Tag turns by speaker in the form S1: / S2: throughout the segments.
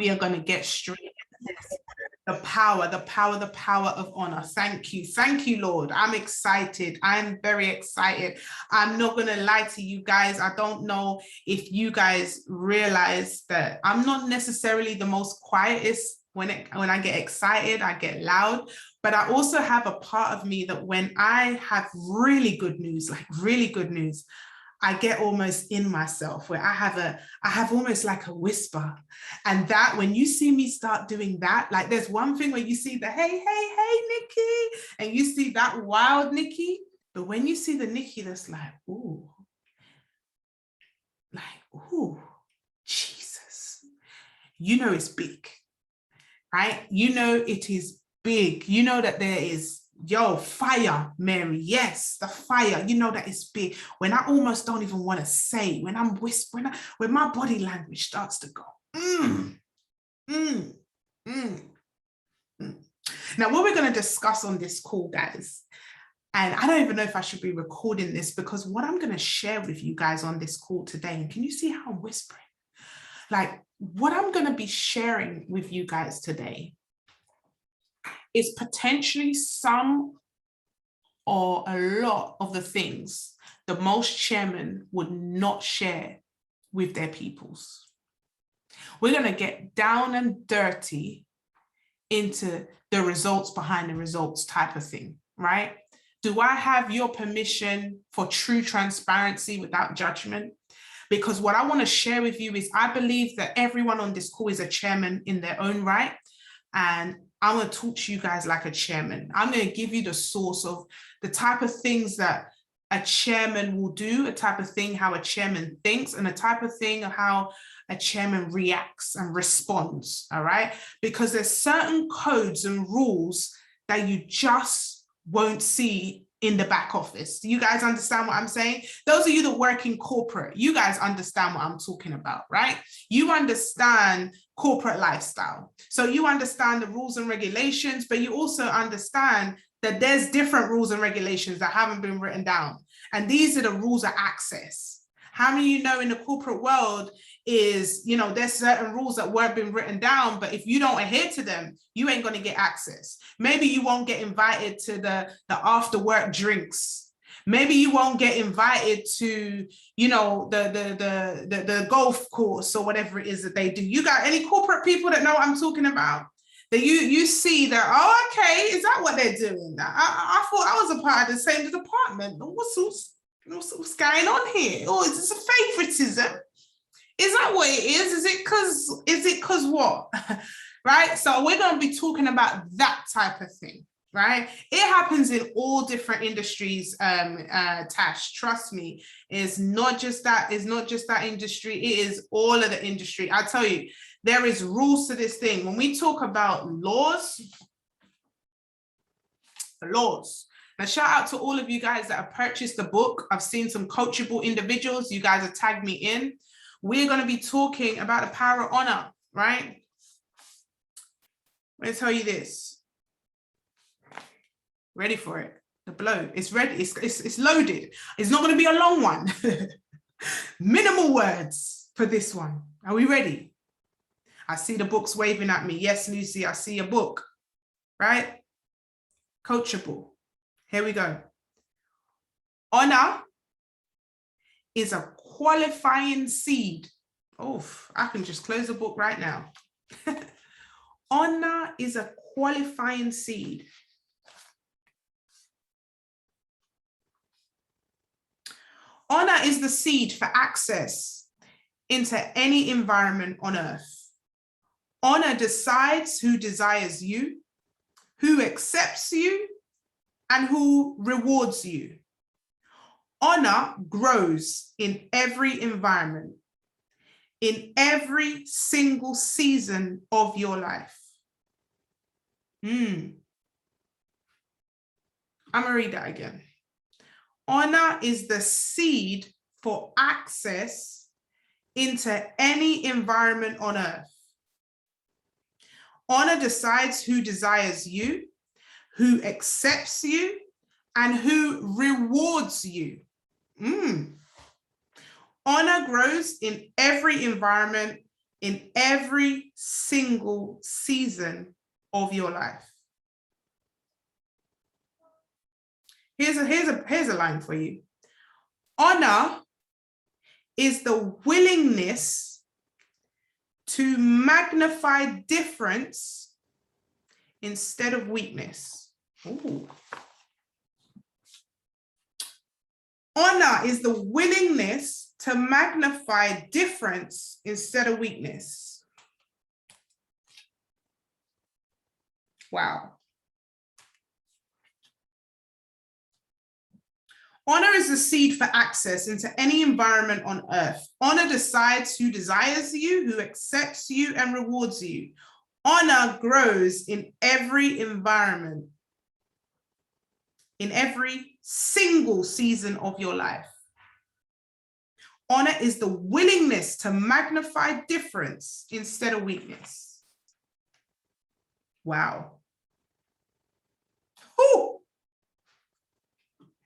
S1: we are going to get straight into this. The power of honor. Thank you, Lord. I'm excited. I'm very excited. I'm not going to lie to you guys. I don't know if you guys realize that I'm not necessarily the most quietest. When I get excited, I get loud, but I also have a part of me that when I have really good news, I get almost in myself where I have almost like a whisper. And that when you see me start doing that, like there's one thing where you see the hey, Nikki, and you see that wild Nikki, but when you see the Nikki that's like, ooh, Jesus, you know it's big, right? You know it is big. You know that there is fire, Mary. Yes, the fire. You know that it's big. When I almost don't even want to say, when I'm whispering, when my body language starts to go, Now, what we're going to discuss on this call, guys, and I don't even know if I should be recording this because what I'm going to share with you guys on this call today, and can you see how I'm whispering? Like what I'm going to be sharing with you guys today is potentially some or a lot of the things that most chairmen would not share with their peoples. We're going to get down and dirty into the results behind the results type of thing, right? Do I have your permission for true transparency without judgment? Because what I want to share with you is I believe that everyone on this call is a chairman in their own right. And I'm going to talk to you guys like a chairman. I'm going to give you the source of the type of things that a chairman will do, a type of thing how a chairman thinks, and a type of thing how a chairman reacts and responds, all right? Because there's certain codes and rules that you just won't see in the back office. Do you guys understand what I'm saying? Those of you that work in corporate, you guys understand what I'm talking about, right? You understand corporate lifestyle. So you understand the rules and regulations, but you also understand that there's different rules and regulations that haven't been written down. And these are the rules of access. How many of you know in the corporate world is, there's certain rules that weren't been written down, but if you don't adhere to them, you ain't going to get access. Maybe you won't get invited to the after work drinks. Maybe you won't get invited to, the golf course or whatever it is that they do. You got any corporate people that know what I'm talking about? That you see that, oh, okay, is that what they're doing? I thought I was a part of the same department. What's going on here? Oh, is this a favoritism? Is that what it is? Is it because what? Right? So we're going to be talking about that type of thing, right? It happens in all different industries, Tash, trust me. It's not just that industry, it is all of the industry. I tell you, there is rules to this thing. When we talk about laws. Now, shout out to all of you guys that have purchased the book. I've seen some coachable individuals. You guys have tagged me in. We're going to be talking about the power of honor, right? Let me tell you this. Ready for it? The blow. It's ready. It's loaded. It's not going to be a long one. Minimal words for this one. Are we ready? I see the books waving at me. Yes, Lucy, I see a book, right? Coachable. Here we go. Honor is a qualifying seed. Oh, I can just close the book right now. Honor is a qualifying seed. Honor is the seed for access into any environment on earth. Honor decides who desires you, who accepts you, and who rewards you. Honor grows in every environment, in every single season of your life. I'm going to read that again. Honor is the seed for access into any environment on earth. Honor decides who desires you, who accepts you, and who rewards you. Honor grows in every environment, in every single season of your life. Here's a line for you. Honor is the willingness to magnify difference instead of weakness. Ooh. Honor is the willingness to magnify difference instead of weakness. Wow. Honor is the seed for access into any environment on earth. Honor decides who desires you, who accepts you, and rewards you. Honor grows in every environment, in every single season of your life. Honor is the willingness to magnify difference instead of weakness. Wow. Ooh.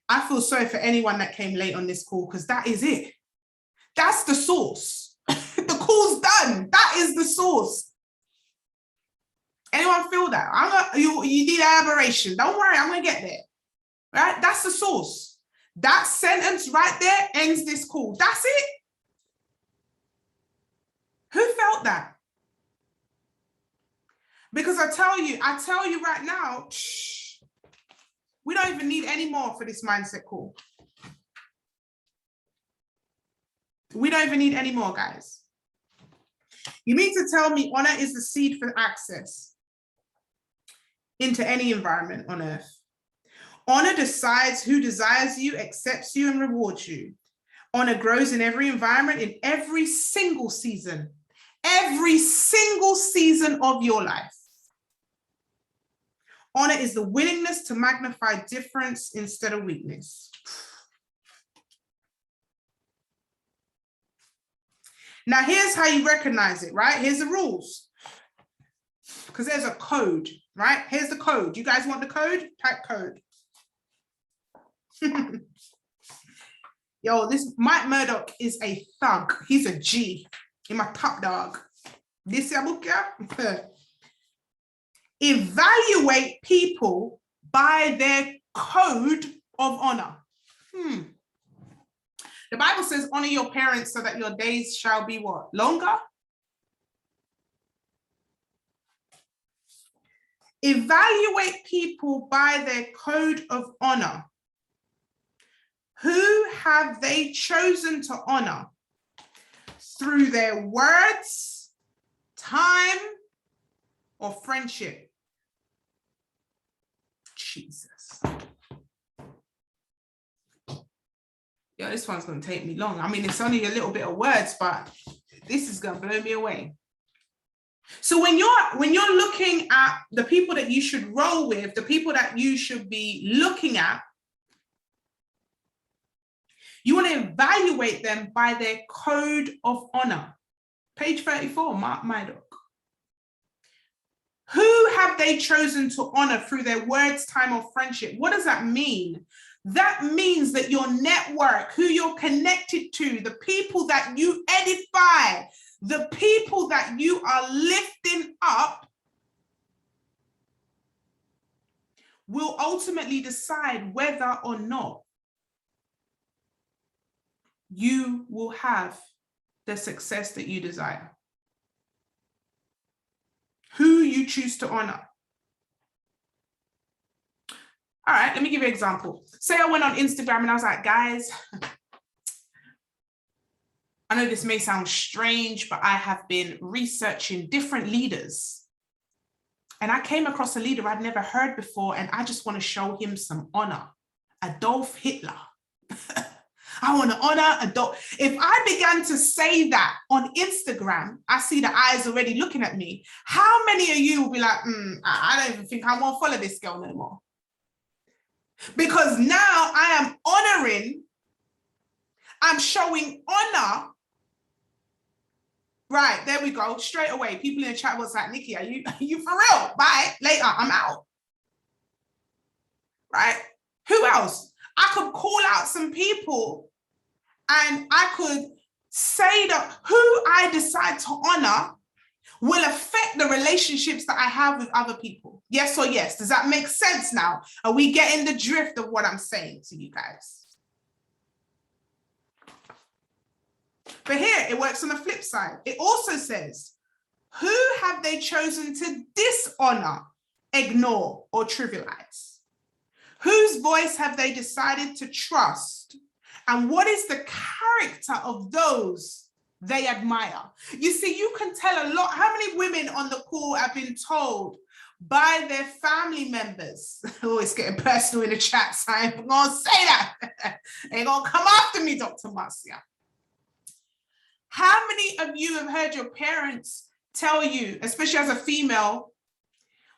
S1: I feel sorry for anyone that came late on this call, because that is it. That's the source. The call's done. That is the source. Anyone feel that? You need elaboration. Don't worry, I'm going to get there. Right? That's the source. That sentence right there ends this call. That's it. Who felt that? Because I tell you right now, we don't even need any more for this mindset call. We don't even need any more, guys. You mean to tell me honor is the seed for access into any environment on earth? Honor decides who desires you, accepts you, and rewards you. Honor grows in every environment, in every single season of your life. Honor is the willingness to magnify difference instead of weakness. Now, here's how you recognize it, right? Here's the rules. Because there's a code, right? Here's the code. You guys want the code? Type code. Yo, this Mike Murdoch is a thug. He's a G. In my top dog. This book, yeah? Evaluate people by their code of honor. The Bible says, honor your parents so that your days shall be what? Longer? Evaluate people by their code of honor. Who have they chosen to honor? Through their words, time, or friendship? Jesus. Yo, this one's going to take me long. I mean, it's only a little bit of words, but this is going to blow me away. So when you're looking at the people that you should roll with, the people that you should be looking at, you want to evaluate them by their code of honor. Page 34, Mark Murdoch. Who have they chosen to honor through their words, time, or friendship? What does that mean? That means that your network, who you're connected to, the people that you edify, the people that you are lifting up, will ultimately decide whether or not you will have the success that you desire. Who you choose to honor. All right, let me give you an example. Say I went on Instagram and I was like, guys, I know this may sound strange, but I have been researching different leaders. And I came across a leader I'd never heard before, and I just want to show him some honor. Adolf Hitler. I want to honor Adolf. If I began to say that on Instagram, I see the eyes already looking at me. How many of you will be like, I don't even think I want to follow this girl no more? Because now I am honoring, I'm showing honor. Right, there we go. Straight away, people in the chat was like, Nikki, are you for real? Bye, later, I'm out. Right? Who else? I could call out some people and I could say that who I decide to honor will affect the relationships that I have with other people. Yes or yes? Does that make sense now? Are we getting the drift of what I'm saying to you guys? But here, it works on the flip side. It also says, who have they chosen to dishonor, ignore, or trivialize? Whose voice have they decided to trust? And what is the character of those they admire? You see, you can tell a lot. How many women on the call have been told by their family members? Oh, it's getting personal in the chat, so I'm going to say that. They're going to come after me, Dr. Marcia. How many of you have heard your parents tell you, especially as a female,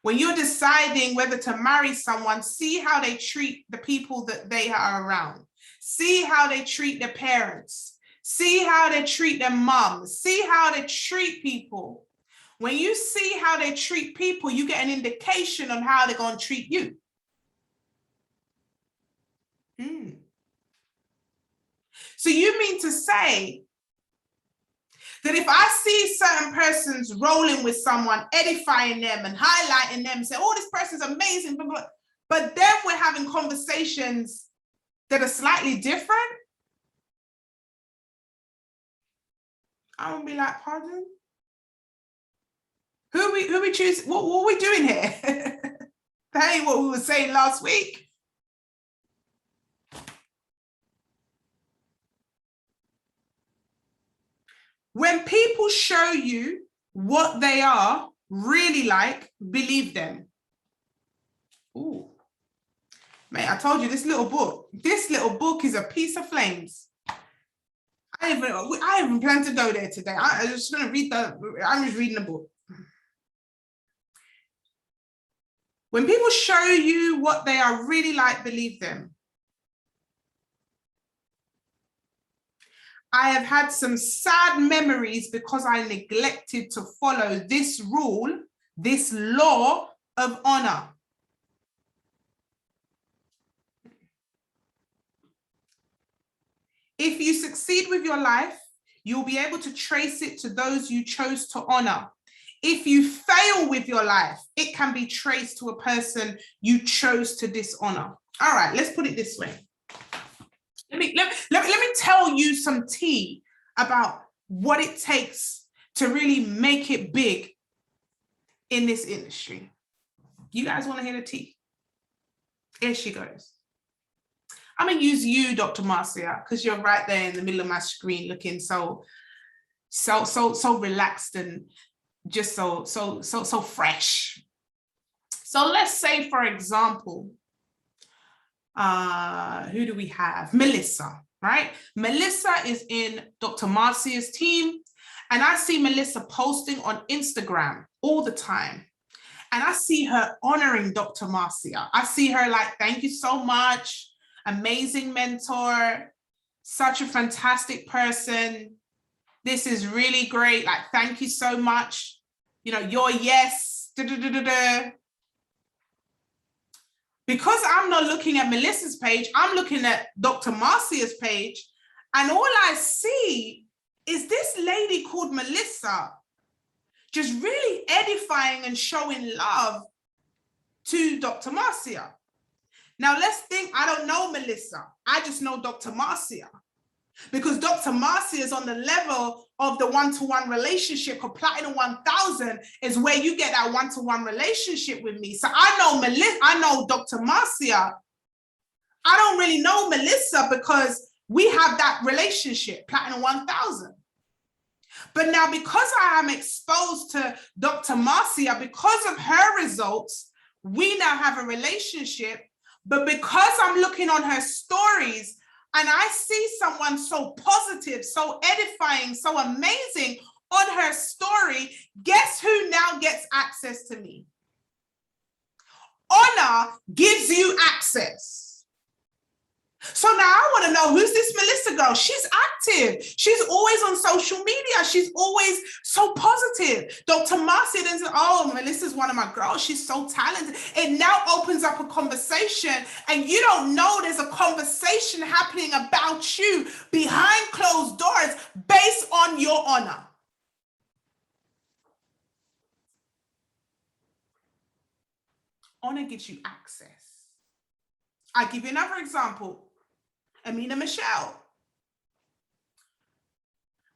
S1: when you're deciding whether to marry someone, see how they treat the people that they are around. See how they treat their parents. See how they treat their moms. See how they treat people. When you see how they treat people, you get an indication on how they're going to treat you. So you mean to say that if I see certain persons rolling with someone, edifying them and highlighting them, say, oh, this person's amazing, but then we're having conversations that are slightly different, I would be like, pardon? Who we choose? What are we doing here? That ain't what we were saying last week. When people show you what they are really like, believe them. Ooh. Mate, I told you this little book is a piece of flames. I even plan to go there today. I'm just reading the book. When people show you what they are really like, believe them. I have had some sad memories because I neglected to follow this rule, this law of honor. If you succeed with your life, you'll be able to trace it to those you chose to honor. If you fail with your life, it can be traced to a person you chose to dishonor. All right, let's put it this way. Let me tell you some tea about what it takes to really make it big in this industry. You guys want to hear the tea? Here she goes. I'm going to use you, Dr. Marcia, because you're right there in the middle of my screen looking so relaxed and just so fresh. So let's say, for example, who do we have? Melissa, right? Melissa is in Dr. Marcia's team, and I see Melissa posting on Instagram all the time. And I see her honoring Dr. Marcia. I see her like, thank you so much. Amazing mentor, such a fantastic person. This is really great. Like, thank you so much. You know, your yes. Because I'm not looking at Melissa's page, I'm looking at Dr. Marcia's page. And all I see is this lady called Melissa just really edifying and showing love to Dr. Marcia. Now let's think, I don't know Melissa. I just know Dr. Marcia. Because Dr. Marcia is on the level of the one-to-one relationship. Or Platinum 1000 is where you get that one-to-one relationship with me. So I know Melissa, I know Dr. Marcia. I don't really know Melissa because we have that relationship, Platinum 1000. But now because I am exposed to Dr. Marcia, because of her results, we now have a relationship. But because I'm looking on her stories and I see someone so positive, so edifying, so amazing on her story, guess who now gets access to me? Honor gives you access. So now I want to know, who's this Melissa girl? She's active. She's always on social media. She's always so positive. Dr. Marcia then said, oh, Melissa's one of my girls. She's so talented. It now opens up a conversation, and you don't know there's a conversation happening about you behind closed doors based on your honor. Honor gives you access. I'll give you another example. Amina Michelle.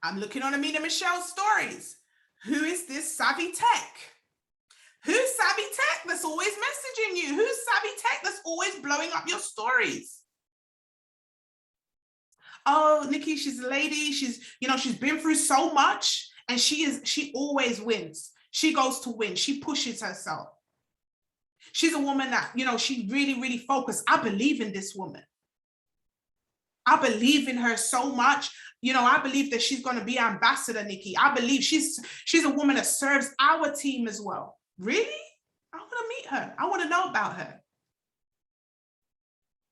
S1: I'm looking on Amina Michelle's stories. Who is this Savvy Tech? Who's Savvy Tech that's always messaging you? Who's Savvy Tech that's always blowing up your stories? Oh, Nikki, she's a lady. She's been through so much, and she always wins. She goes to win. She pushes herself. She's a woman that, she really, really focused. I believe in this woman. I believe in her so much. I believe that she's going to be ambassador, Nikki. I believe she's a woman that serves our team as well. Really? I want to meet her. I want to know about her.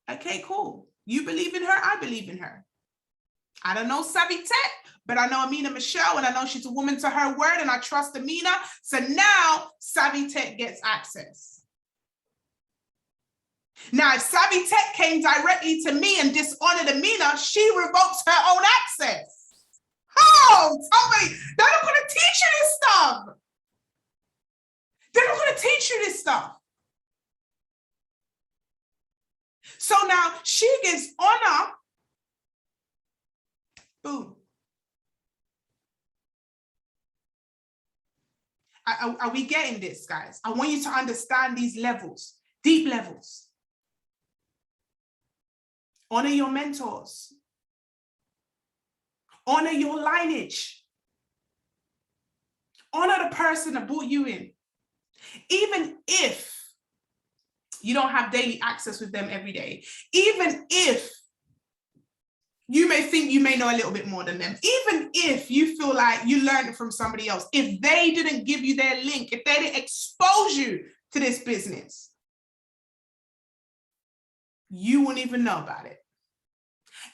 S1: Okay, cool. You believe in her? I believe in her. I don't know Savvy Tech, but I know Amina Michelle, and I know she's a woman to her word, and I trust Amina. So now Savvy Tech gets access. Now, if Savvy Tech came directly to me and dishonored Amina, she revokes her own access. Oh, tell me, they're not going to teach you this stuff. They're not going to teach you this stuff. So now she gives honor. Boom. Are we getting this, guys? I want you to understand these levels, deep levels. Honor your mentors. Honor your lineage. Honor the person that brought you in. Even if you don't have daily access with them every day, even if you may think you may know a little bit more than them, even if you feel like you learned it from somebody else, if they didn't give you their link, if they didn't expose you to this business, you wouldn't even know about it.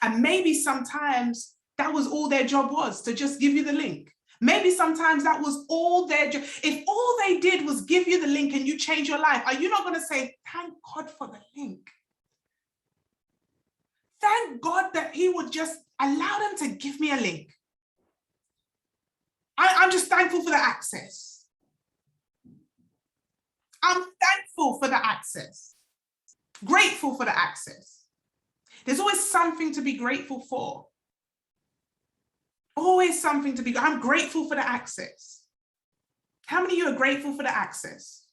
S1: And maybe sometimes that was all their job was, to just give you the link. Maybe sometimes that was all their job. If all they did was give you the link and you change your life, are you not going to say, thank God for the link? Thank God that he would just allow them to give me a link. I'm just thankful for the access. I'm thankful for the access. Grateful for the access. There's always something to be grateful for. Always something to be. I'm grateful for the access. How many of you are grateful for the access?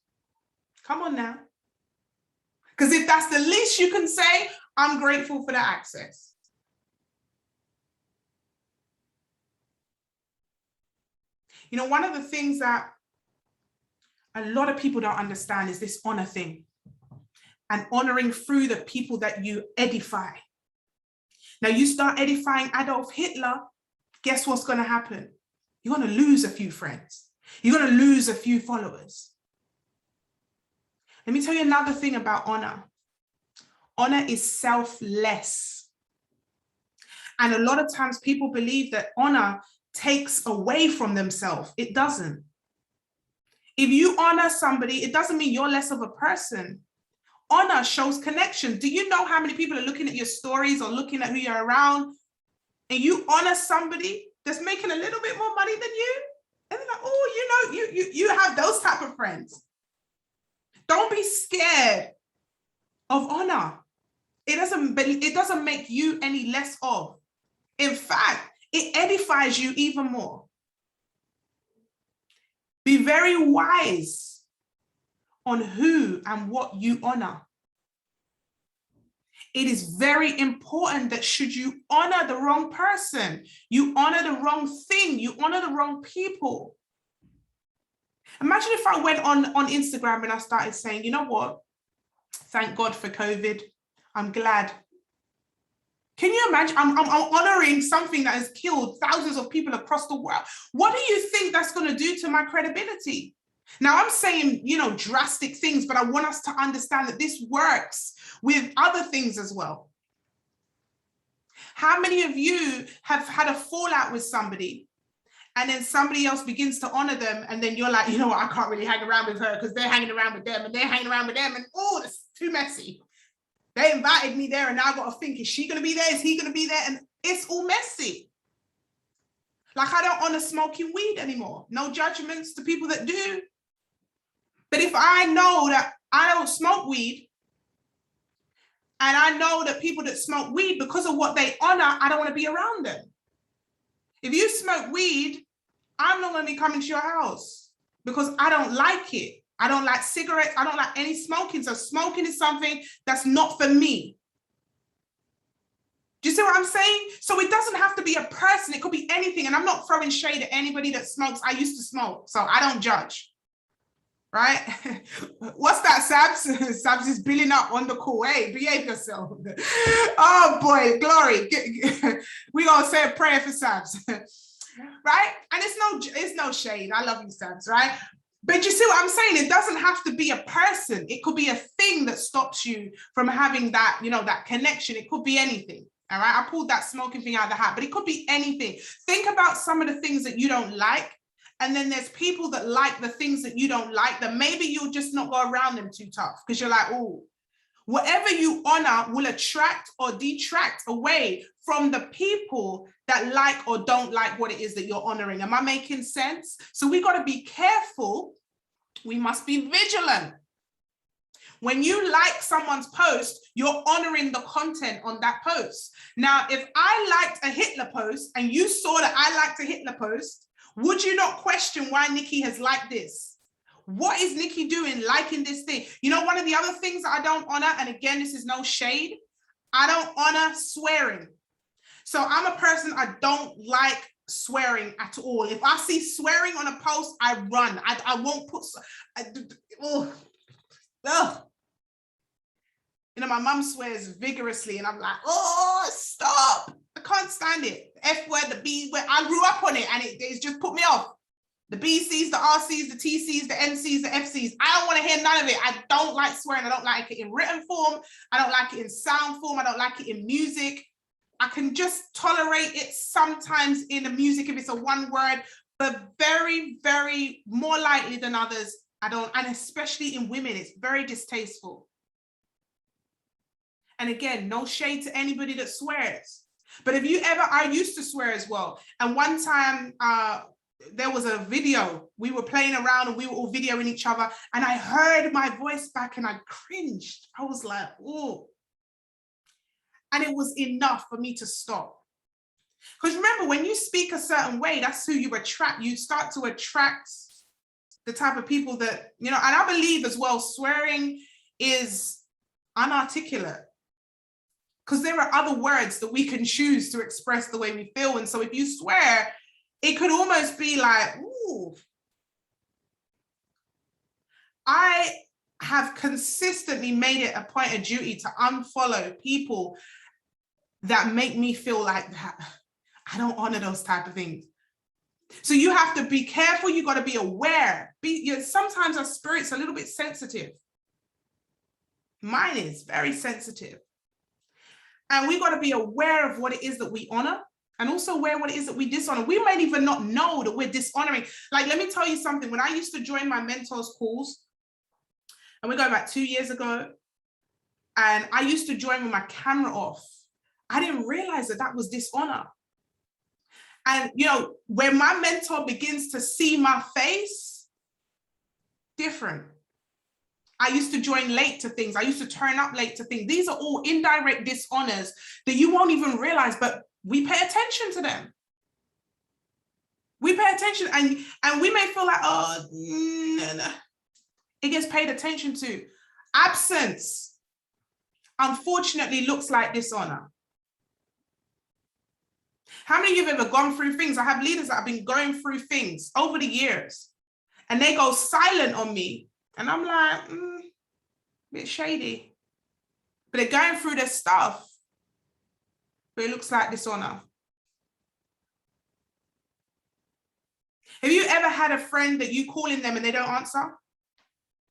S1: Come on now. Because if that's the least you can say, I'm grateful for the access. One of the things that a lot of people don't understand is this honor thing, and honoring through the people that you edify. Now, you start edifying Adolf Hitler, guess what's going to happen? You're going to lose a few friends. You're going to lose a few followers. Let me tell you another thing about honor. Honor is selfless. And a lot of times people believe that honor takes away from themselves. It doesn't. If you honor somebody, it doesn't mean you're less of a person. Honor shows connection. Do you know how many people are looking at your stories or looking at who you're around, and you honor somebody that's making a little bit more money than you? And they're like, oh, you have those type of friends. Don't be scared of honor. It doesn't make you any less of. In fact, it edifies you even more. Be very wise on who and what you honor. It is very important that should you honor the wrong person, you honor the wrong thing, you honor the wrong people. Imagine if I went on Instagram and I started saying, you know what? Thank God for COVID. I'm glad. Can you imagine? I'm honoring something that has killed thousands of people across the world. What do you think that's going to do to my credibility? Now, I'm saying, drastic things, but I want us to understand that this works with other things as well. How many of you have had a fallout with somebody and then somebody else begins to honor them, and then you're like, you know what, I can't really hang around with her because they're hanging around with them and they're hanging around with them, and oh, it's too messy. They invited me there and now I've got to think, is she going to be there? Is he going to be there? And it's all messy. Like, I don't honor smoking weed anymore. No judgments to people that do. But if I know that I don't smoke weed, and I know that people that smoke weed, because of what they honor, I don't want to be around them. If you smoke weed, I'm not going to be coming to your house because I don't like it. I don't like cigarettes. I don't like any smoking. So smoking is something that's not for me. Do you see what I'm saying? So it doesn't have to be a person. It could be anything. And I'm not throwing shade at anybody that smokes. I used to smoke, so I don't judge. Right? What's that, Sabs? Sabs is billing up on the call. Hey, behave yourself. Oh boy, glory. We're gonna say a prayer for Sabs. Right? And it's no shade. I love you, Sabs, right? But you see what I'm saying? It doesn't have to be a person. It could be a thing that stops you from having that, you know, that connection. It could be anything. All right. I pulled that smoking thing out of the hat, but it could be anything. Think about some of the things that you don't like. And then there's people that like the things that you don't like, that maybe you'll just not go around them too tough because you're like, oh, whatever you honor will attract or detract away from the people that like or don't like what it is that you're honoring. Am I making sense? So we got to be careful. We must be vigilant. When you like someone's post, you're honoring the content on that post. Now, if I liked a Hitler post and you saw that I liked a Hitler post, would you not question why Nikki has liked this? What is Nikki doing liking this thing? You know, one of the other things that I don't honor, and again, this is no shade, I don't honor swearing. So I'm a person, I don't like swearing at all. If I see swearing on a post, I run. I won't put, you know, my mum swears vigorously and I'm like, oh, stop. I can't stand it. The F word, the B word, I grew up on it and it's just put me off. The BCs, the RCs, the TCs, the NCs, the FCs. I don't want to hear none of it. I don't like swearing. I don't like it in written form. I don't like it in sound form. I don't like it in music. I can just tolerate it sometimes in the music if it's a one word, but very, very more likely than others, I don't, and especially in women, it's very distasteful. And again, no shade to anybody that swears. But if you ever, I used to swear as well. And one time there was a video, we were playing around and we were all videoing each other. And I heard my voice back and I cringed. I was like, oh. And it was enough for me to stop. Because remember, when you speak a certain way, that's who you attract. You start to attract the type of people that, you know, and I believe as well, swearing is unarticulate. Because there are other words that we can choose to express the way we feel. And so if you swear, it could almost be like, ooh. I have consistently made it a point of duty to unfollow people that make me feel like that. I don't honor those type of things. So you have to be careful. You got to be aware. Sometimes our spirit's a little bit sensitive. Mine is very sensitive. And we got to be aware of what it is that we honor and also aware what it is that we dishonor. We might even not know that we're dishonoring. Like, let me tell you something. When I used to join my mentors' calls, and we go back 2 years ago, and I used to join with my camera off, I didn't realize that that was dishonor. And, you know, when my mentor begins to see my face, different. I used to join late to things. I used to turn up late to things. These are all indirect dishonors that you won't even realize, but we pay attention to them. We pay attention and we may feel like, oh, no. It gets paid attention to. Absence, unfortunately, looks like dishonor. How many of you have ever gone through things? I have leaders that have been going through things over the years and they go silent on me. And I'm like, a bit shady. But they're going through their stuff, but it looks like dishonor. Have you ever had a friend that you call in them and they don't answer?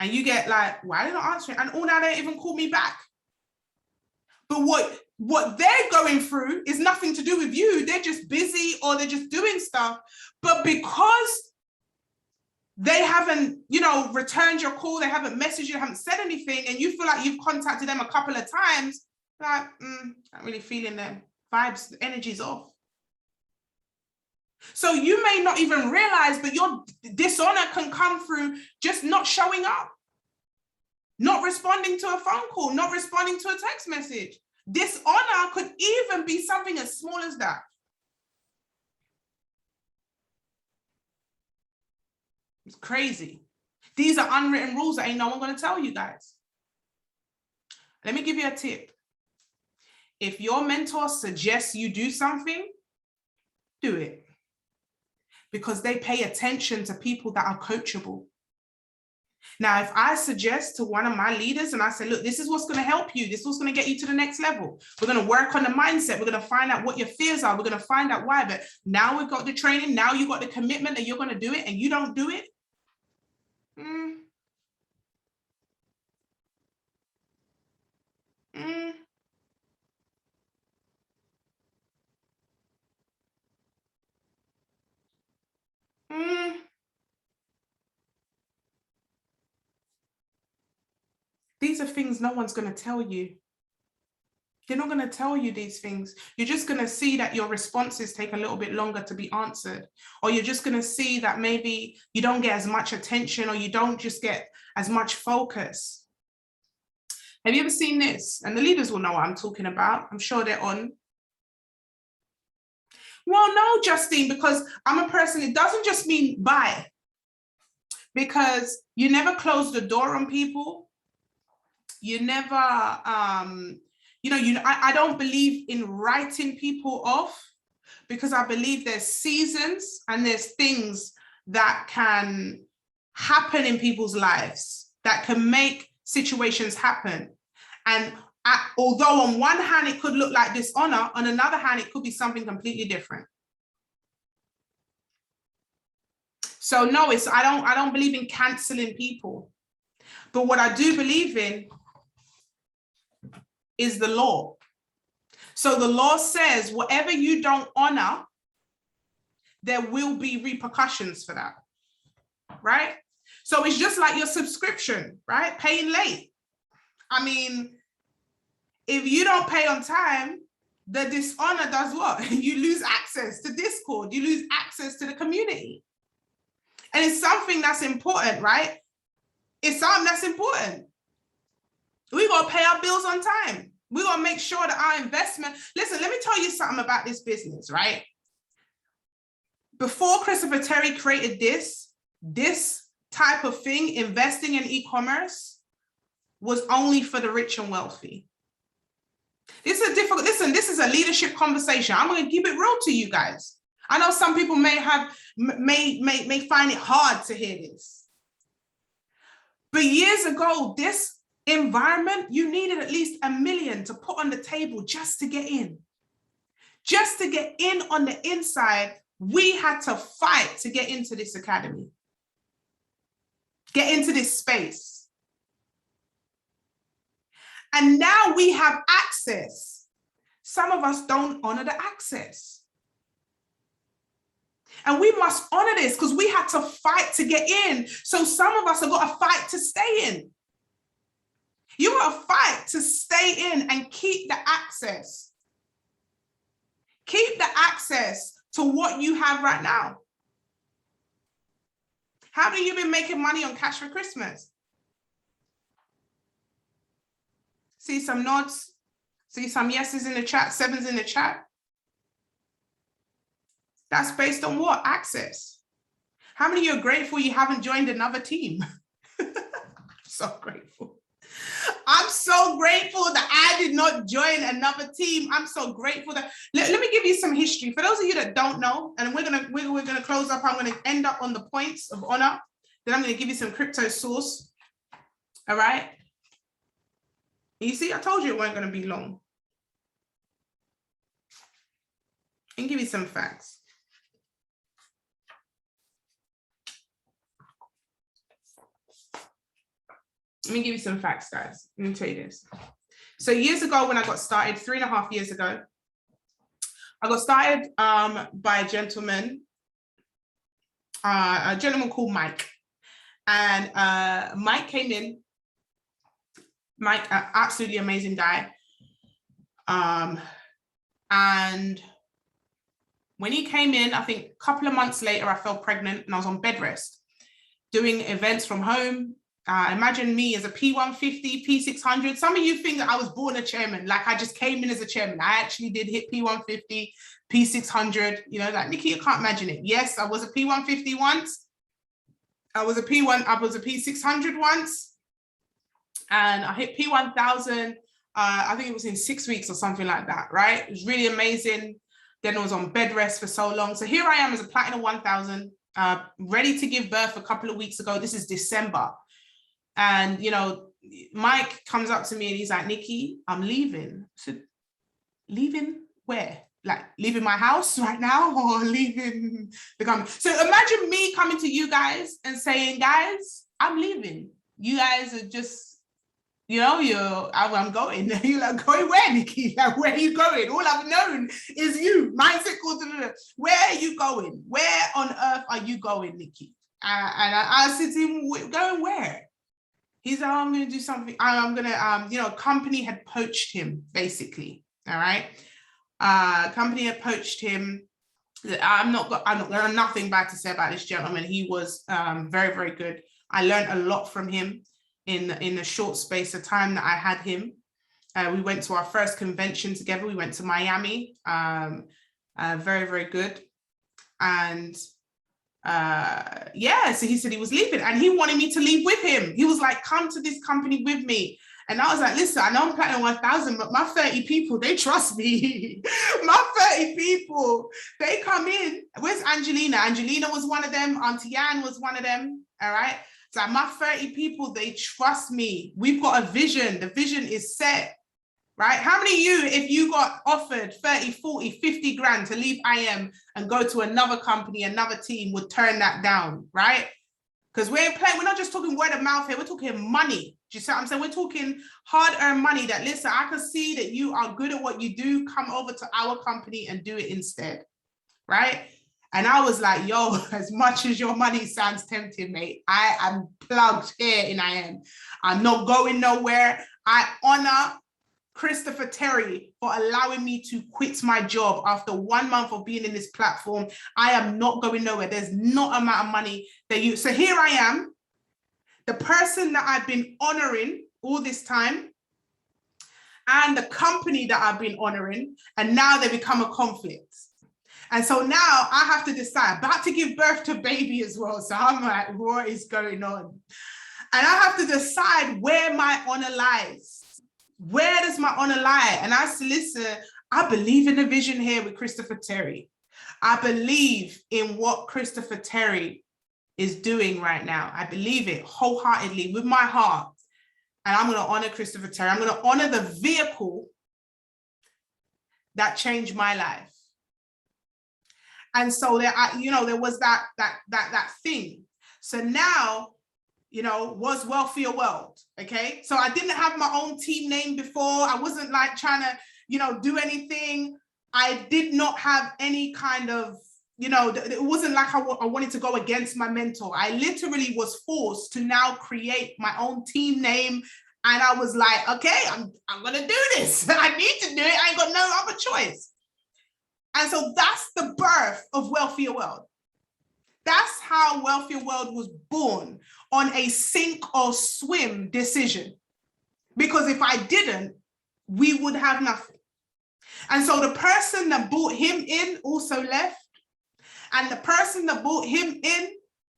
S1: And you get like, why are they not answering? And oh, now they don't even call me back. But what what they're going through is nothing to do with you. They're just busy or they're just doing stuff. But because they haven't, you know, returned your call, they haven't messaged you, haven't said anything, and you feel like you've contacted them a couple of times, like, not really feeling them. Vibes, the energy's off. So you may not even realize, but your dishonor can come through just not showing up, not responding to a phone call, not responding to a text message. Dishonor could even be something as small as that. It's crazy. These are unwritten rules that ain't no one going to tell you guys. Let me give you a tip. If your mentor suggests you do something, do it. Because they pay attention to people that are coachable. Now, if I suggest to one of my leaders and I say, look, this is what's going to help you. This is what's going to get you to the next level. We're going to work on the mindset. We're going to find out what your fears are. We're going to find out why. But now we've got the training. Now you've got the commitment that you're going to do it and you don't do it. Mm. These are things no one's going to tell you. They're not going to tell you these things. You're just going to see that your responses take a little bit longer to be answered. Or you're just going to see that maybe you don't get as much attention or you don't just get as much focus. Have you ever seen this? And the leaders will know what I'm talking about. I'm sure they're on. Well, no, Justine, because I'm a person, it doesn't just mean bye. Because you never close the door on people. You never, I don't believe in writing people off because I believe there's seasons and there's things that can happen in people's lives that can make situations happen. And although on one hand, it could look like dishonor, on another hand, it could be something completely different. So no, I don't believe in canceling people. But what I do believe in is the law. So the law says whatever you don't honor, there will be repercussions for that, right? So it's just like your subscription, right? Paying late. I mean, if you don't pay on time, the dishonor does what? You lose access to Discord, you lose access to the community. And it's something that's important, right? It's something that's important. We got to pay our bills on time. We got to make sure that our investment, listen, let me tell you something about this business, right? Before Christopher Terry created this type of thing, investing in e-commerce was only for the rich and wealthy. This is a difficult, listen, this is a leadership conversation. I'm going to keep it real to you guys. I know some people may find it hard to hear this. But years ago, this environment, you needed at least $1 million to put on the table just to get in. Just to get in on the inside, we had to fight to get into this academy. Get into this space. And now we have access. Some of us don't honor the access. And we must honor this because we had to fight to get in. So some of us have got to fight to stay in. You got to fight to stay in and keep the access. Keep the access to what you have right now. How many of you been making money on Cash for Christmas? See some nods? See some yeses in the chat, sevens in the chat? That's based on what? Access. How many of you are grateful you haven't joined another team? So grateful. I'm so grateful that I did not join another team. I'm so grateful that, let me give you some history. For those of you that don't know, and we're gonna close up, I'm gonna end up on the points of honor. Then I'm gonna give you some crypto source. All right. You see, I told you it wasn't gonna be long. And give you some facts. Let me give you some facts, guys. Let me tell you this. So years ago when I got started, 3.5 years ago, I got started by a gentleman called Mike. And Mike came in. Mike, absolutely amazing guy. And when he came in, I think a couple of months later, I fell pregnant and I was on bed rest, doing events from home. Imagine me as a P150, P600. Some of you think that I was born a chairman, like I just came in as a chairman. I actually did hit P150, P600, you know, like Nikki, you can't imagine it. Yes, I was a P150 once. I was a P600 once. And I hit P1000, I think it was in 6 weeks or something like that, right? It was really amazing. Then I was on bed rest for so long. So here I am as a Platinum 1000, ready to give birth a couple of weeks ago. This is December. And, you know, Mike comes up to me and he's like, Nikki, I'm leaving. I said, leaving where? Like leaving my house right now or leaving the company? So imagine me coming to you guys and saying, guys, I'm leaving. You guys are just, you know, I'm going. You're like, going where, Nikki? Like, where are you going? All I've known is you. Mindset called. Where are you going? Where on earth are you going, Nikki? And I said to him, going where? He's like, oh, I'm going to do something. I'm going to, you know, company had poached him, basically. All right. Company had poached him. I'm not nothing bad to say about this gentleman. He was very, very good. I learned a lot from him in the short space of time that I had him. We went to our first convention together. We went to Miami. Very, very good. And yeah, so he said he was leaving and he wanted me to leave with him. He was like, come to this company with me. And I was like, listen, I know I'm Platinum 1000, but my 30 people, they trust me. My 30 people, they come in. Where's Angelina? Angelina was one of them. Auntie Ann was one of them. All right. So my 30 people, they trust me. We've got a vision. The vision is set. Right? How many of you, if you got offered 30, 40, 50 grand to leave IM and go to another company, another team, would turn that down, right? Because we're not just talking word of mouth here, we're talking money. Do you see what I'm saying? We're talking hard-earned money that, listen, I can see that you are good at what you do, come over to our company and do it instead, right? And I was like, yo, as much as your money sounds tempting, mate, I am plugged here in IM. I'm not going nowhere. I honor Christopher Terry for allowing me to quit my job after 1 month of being in this platform. I am not going nowhere. There's not amount of money that you, so here I am, the person that I've been honoring all this time and the company that I've been honoring, and now they become a conflict. And so now I have to decide, about to give birth to baby as well. So I'm like, what is going on? And I have to decide where my honor lies. Where does my honor lie? And I said, listen, I believe in the vision here with Christopher Terry. I believe in what Christopher Terry is doing right now. I believe it wholeheartedly with my heart. And I'm going to honor Christopher Terry. I'm going to honor the vehicle that changed my life. And so there, you know, there was that thing. So now, you know, was Wealthier World, okay? So I didn't have my own team name before. I wasn't like trying to, you know, do anything. I did not have any kind of, you know, it wasn't like I wanted to go against my mentor. I literally was forced to now create my own team name. And I was like, okay, I'm gonna do this. I need to do it. I ain't got no other choice. And so that's the birth of Wealthier World. That's how Wealthier World was born, on a sink or swim decision. Because if I didn't, we would have nothing. And so the person that brought him in also left. And the person that brought him in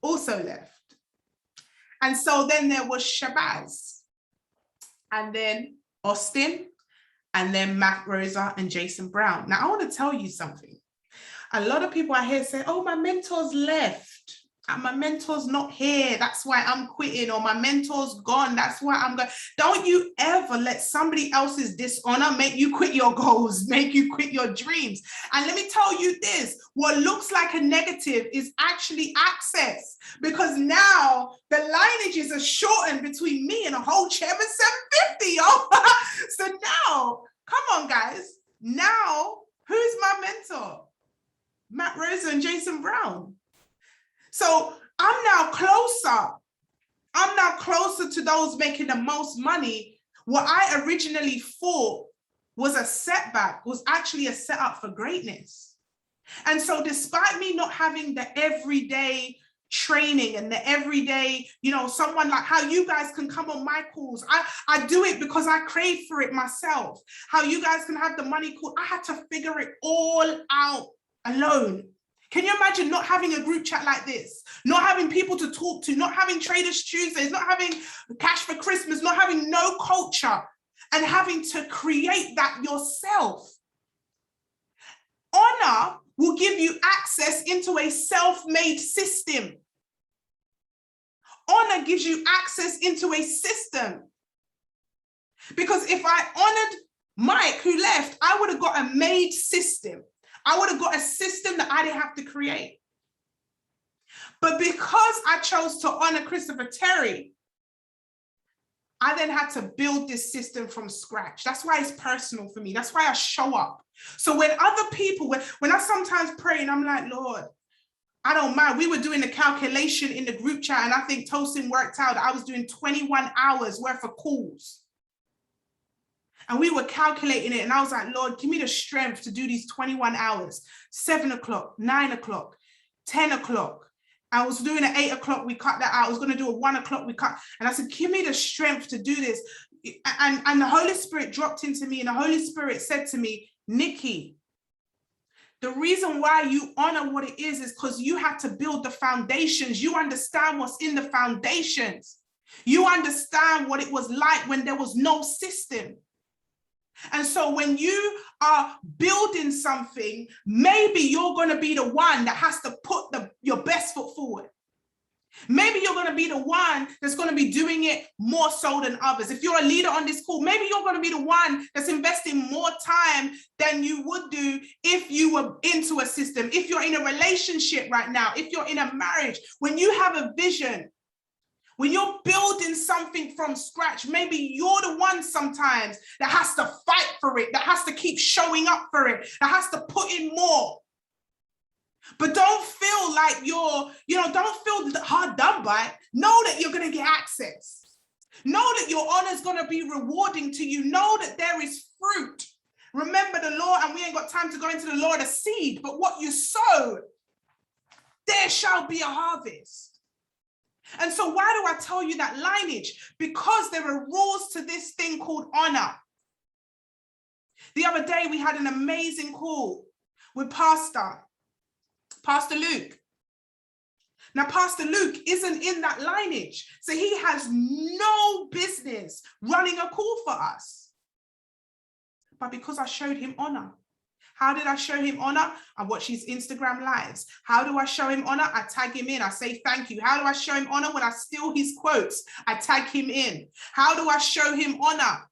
S1: also left. And so then there was Shabazz. And then Austin. And then Matt Rosa and Jason Brown. Now, I want to tell you something. A lot of people I hear say, oh, my mentors left. And my mentor's not here, that's why I'm quitting, or my mentor's gone, that's why I'm going. Don't you ever let somebody else's dishonor make you quit your goals, make you quit your dreams. And let me tell you this, what looks like a negative is actually access, because now the lineages are shortened between me and a whole Chairman 750, yo. So now, come on guys, now who's my mentor? Matt Rosa and Jason Brown. So I'm now closer. I'm now closer to those making the most money. What I originally thought was a setback was actually a setup for greatness. And so despite me not having the everyday training and the everyday, you know, someone like how you guys can come on my calls. I do it because I crave for it myself. How you guys can have the money call. I had to figure it all out alone. Can you imagine not having a group chat like this, not having people to talk to, not having Traders Tuesdays, not having Cash for Christmas, not having no culture, and having to create that yourself? Honor will give you access into a self-made system. Honor gives you access into a system. Because if I honored Mike, who left, I would have got a made system. I would have got a system that I didn't have to create. But because I chose to honor Christopher Terry, I then had to build this system from scratch. That's why it's personal for me. That's why I show up. So when other people, when I sometimes pray and I'm like, Lord, I don't mind. We were doing the calculation in the group chat, and I think Tosin worked out that I was doing 21 hours worth of calls. And we were calculating it, and I was like, Lord, give me the strength to do these 21 hours, 7 o'clock, 9 o'clock, 10 o'clock. I was doing at 8 o'clock, we cut that out. I was going to do at 1 o'clock, we cut. And I said, give me the strength to do this. And the Holy Spirit dropped into me, and the Holy Spirit said to me, Nikki, the reason why you honor what it is because you had to build the foundations. You understand what's in the foundations. You understand what it was like when there was no system. And so when you are building something, maybe you're going to be the one that has to put your best foot forward. Maybe you're going to be the one that's going to be doing it more so than others. If you're a leader on this call, maybe you're going to be the one that's investing more time than you would do if you were into a system. If you're in a relationship right now, if you're in a marriage, when you have a vision, when you're building something from scratch, maybe you're the one sometimes that has to fight for it, that has to keep showing up for it, that has to put in more. But don't feel like don't feel hard done by. Know that you're going to get access. Know that your honor is going to be rewarding to you. Know that there is fruit. Remember the law, and we ain't got time to go into the law of the seed, but what you sow, there shall be a harvest. And so why do I tell you that lineage? Because there are rules to this thing called honor. The other day, we had an amazing call with Pastor Luke. Now, Pastor Luke isn't in that lineage, so he has no business running a call for us. But because I showed him honor. How did I show him honor? I watch his Instagram lives. How do I show him honor? I tag him in. I say thank you. How do I show him honor? When I steal his quotes, I tag him in. How do I show him honor?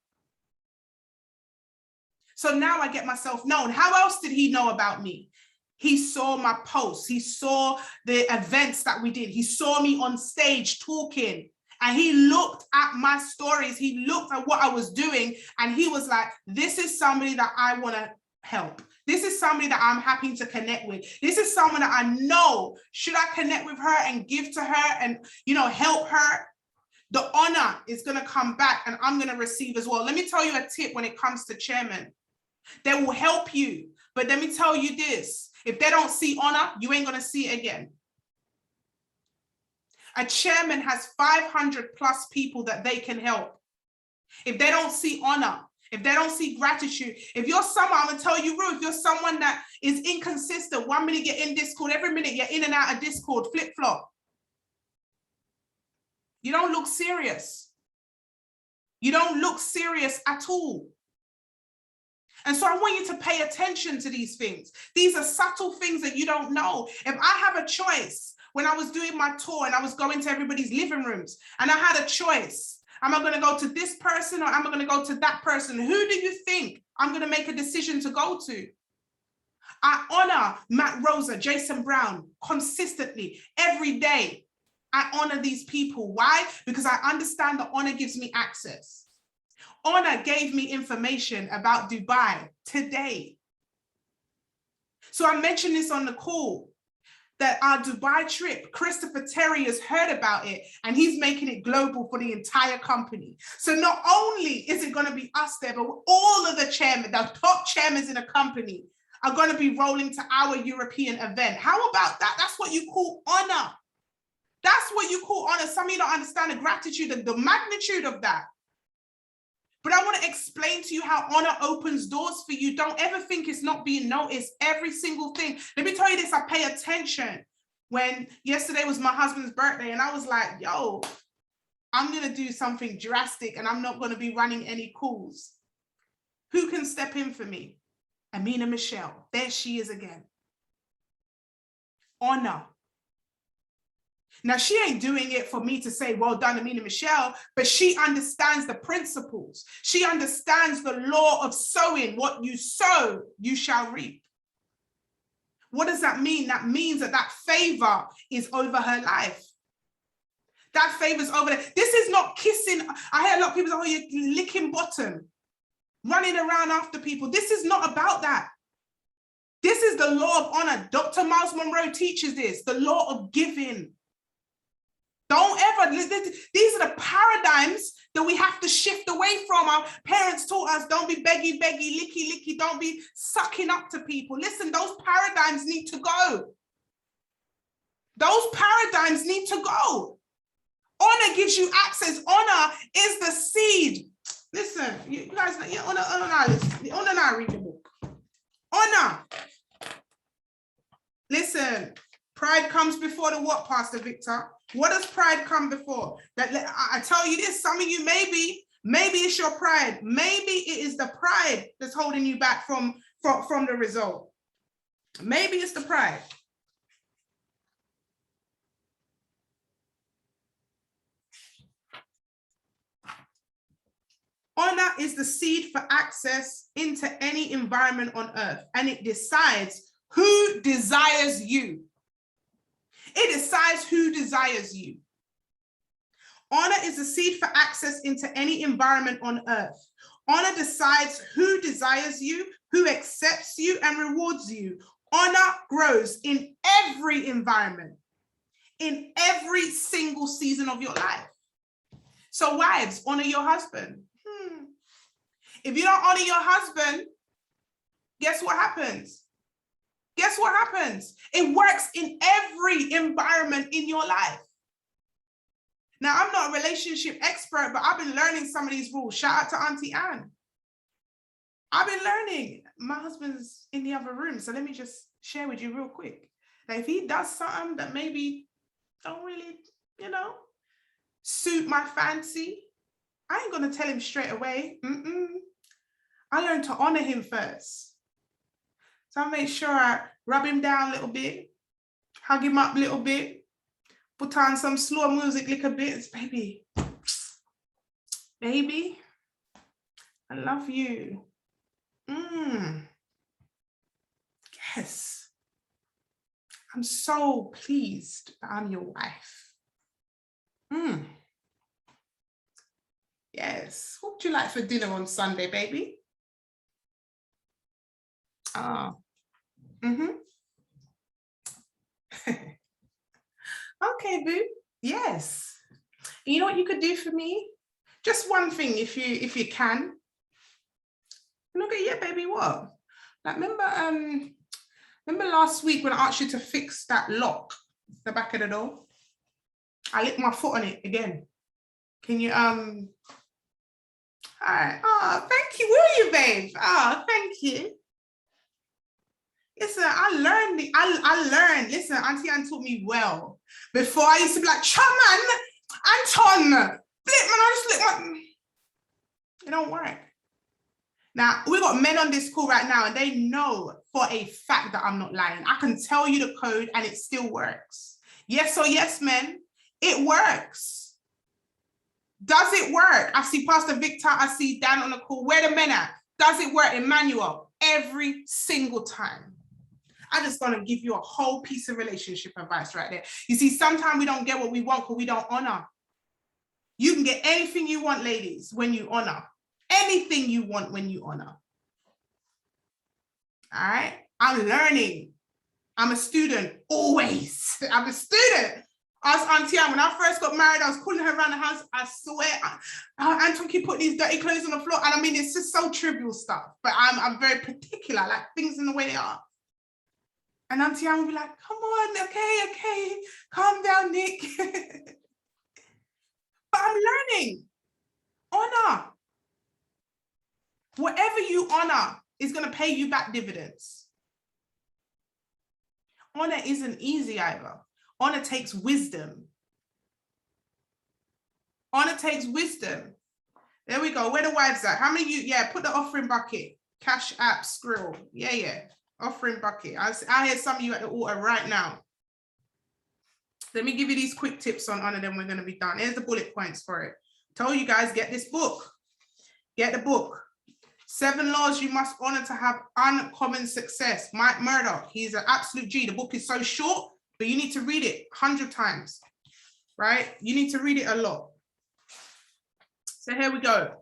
S1: So now I get myself known. How else did he know about me? He saw my posts. He saw the events that we did. He saw me on stage talking. And he looked at my stories. He looked at what I was doing. And he was like, this is somebody that I want to help. This is somebody that I'm happy to connect with. This is someone that I know, should I connect with her and give to her and, help her, the honor is going to come back and I'm going to receive as well. Let me tell you a tip when it comes to chairman. They will help you. But let me tell you this, if they don't see honor, you ain't going to see it again. A chairman has 500 plus people that they can help. If they don't see honor, if they don't see gratitude, if you're someone, I'm going to tell you, Ruth, if you're someone that is inconsistent, 1 minute you're in Discord, every minute you're in and out of Discord, flip-flop. You don't look serious. You don't look serious at all. And so I want you to pay attention to these things. These are subtle things that you don't know. If I have a choice, when I was doing my tour and I was going to everybody's living rooms and I had a choice. Am I going to go to this person or am I going to go to that person? Who do you think I'm going to make a decision to go to? I honor Matt Rosa, Jason Brown consistently every day. I honor these people. Why? Because I understand that honor gives me access. Honor gave me information about Dubai today. So I mentioned this on the call, that our Dubai trip, Christopher Terry has heard about it and he's making it global for the entire company. So not only is it going to be us there, but all of the chairmen, the top chairmen in a company are going to be rolling to our European event. How about that? That's what you call honor. That's what you call honor. Some of you don't understand the gratitude and the magnitude of that. But I want to explain to you how honor opens doors for you. Don't ever think it's not being noticed. Every single thing. Let me tell you this, I pay attention. When yesterday was my husband's birthday and I was like, yo, I'm going to do something drastic and I'm not going to be running any calls. Who can step in for me? Amina Michelle. There she is again. Honor. Now, she ain't doing it for me to say, well done, Amina Michelle, but she understands the principles. She understands the law of sowing. What you sow, you shall reap. What does that mean? That means that that favor is over her life. That favor's over there. This is not kissing. I hear a lot of people say, oh, you're licking bottom, running around after people. This is not about that. This is the law of honor. Dr. Miles Monroe teaches this, the law of giving. Don't ever, these are the paradigms that we have to shift away from. Our parents taught us, don't be beggy, licky, licky, don't be sucking up to people. Listen, those paradigms need to go. Those paradigms need to go. Honor gives you access. Honor is the seed. Listen, you guys, honor, read the book. Honor. Listen, pride comes before the what, Pastor Victor? What does pride come before? That I tell you this, some of you maybe it's your pride. Maybe it is the pride that's holding you back from the result. Maybe it's the pride. Honor is the seed for access into any environment on earth, and it decides who desires you. It decides who desires you. Honor is the seed for access into any environment on earth. Honor decides who desires you, who accepts you, and rewards you. Honor grows in every environment, in every single season of your life. So wives, honor your husband. If you don't honor your husband, guess what happens? Guess what happens? It works in every environment in your life. Now, I'm not a relationship expert, but I've been learning some of these rules. Shout out to Auntie Anne. I've been learning. My husband's in the other room, so let me just share with you real quick. Now, if he does something that maybe don't really, suit my fancy, I ain't going to tell him straight away. I learned to honor him first. So I make sure I rub him down a little bit, hug him up a little bit, put on some slow music, little bits. Baby, I love you. Yes. I'm so pleased that I'm your wife. Yes. What would you like for dinner on Sunday, baby? Okay, boo. Yes. You know what you could do for me? Just one thing, if you can. Okay, yeah, baby. What? Like, remember last week when I asked you to fix that lock, the back of the door? I licked my foot on it again. Can you all right. Oh, thank you. Will you, babe? Oh, thank you. Listen, I learned. Listen, Auntie Anne taught me well. Before I used to be like, Chaman, Anton, flip, man, I just look like, it don't work. Now, we got men on this call right now and they know for a fact that I'm not lying. I can tell you the code and it still works. Yes or yes, men. It works. Does it work? I see Pastor Victor, I see Dan on the call. Where the men at? Does it work, Emmanuel? Every single time. I'm just going to give you a whole piece of relationship advice right there. You see, sometimes we don't get what we want because we don't honor. You can get anything you want, ladies, when you honor. Anything you want when you honor. All right? I'm learning. I'm a student, always. I'm a student. Ask Auntie Anne, when I first got married, I was calling her around the house. I swear, Anton keep putting these dirty clothes on the floor. And I mean, it's just so trivial stuff. But I'm very particular, like things in the way they are. And Auntie Anne would be like, come on, okay, calm down, Nick. But I'm learning. Honor. Whatever you honor is going to pay you back dividends. Honor isn't easy either. Honor takes wisdom. Honor takes wisdom. There we go. Where the wives at? How many of you? Yeah, put the offering bucket. Cash app, Skrill. Yeah. Offering bucket. I hear some of you at the altar right now. Let me give you these quick tips on honor, then we're going to be done. Here's the bullet points for it. Told you guys, get this book. Get the book. 7 laws you must honor to have uncommon success. Mike Murdoch, he's an absolute G. The book is so short, but you need to read it 100 times, right? You need to read it a lot. So here we go.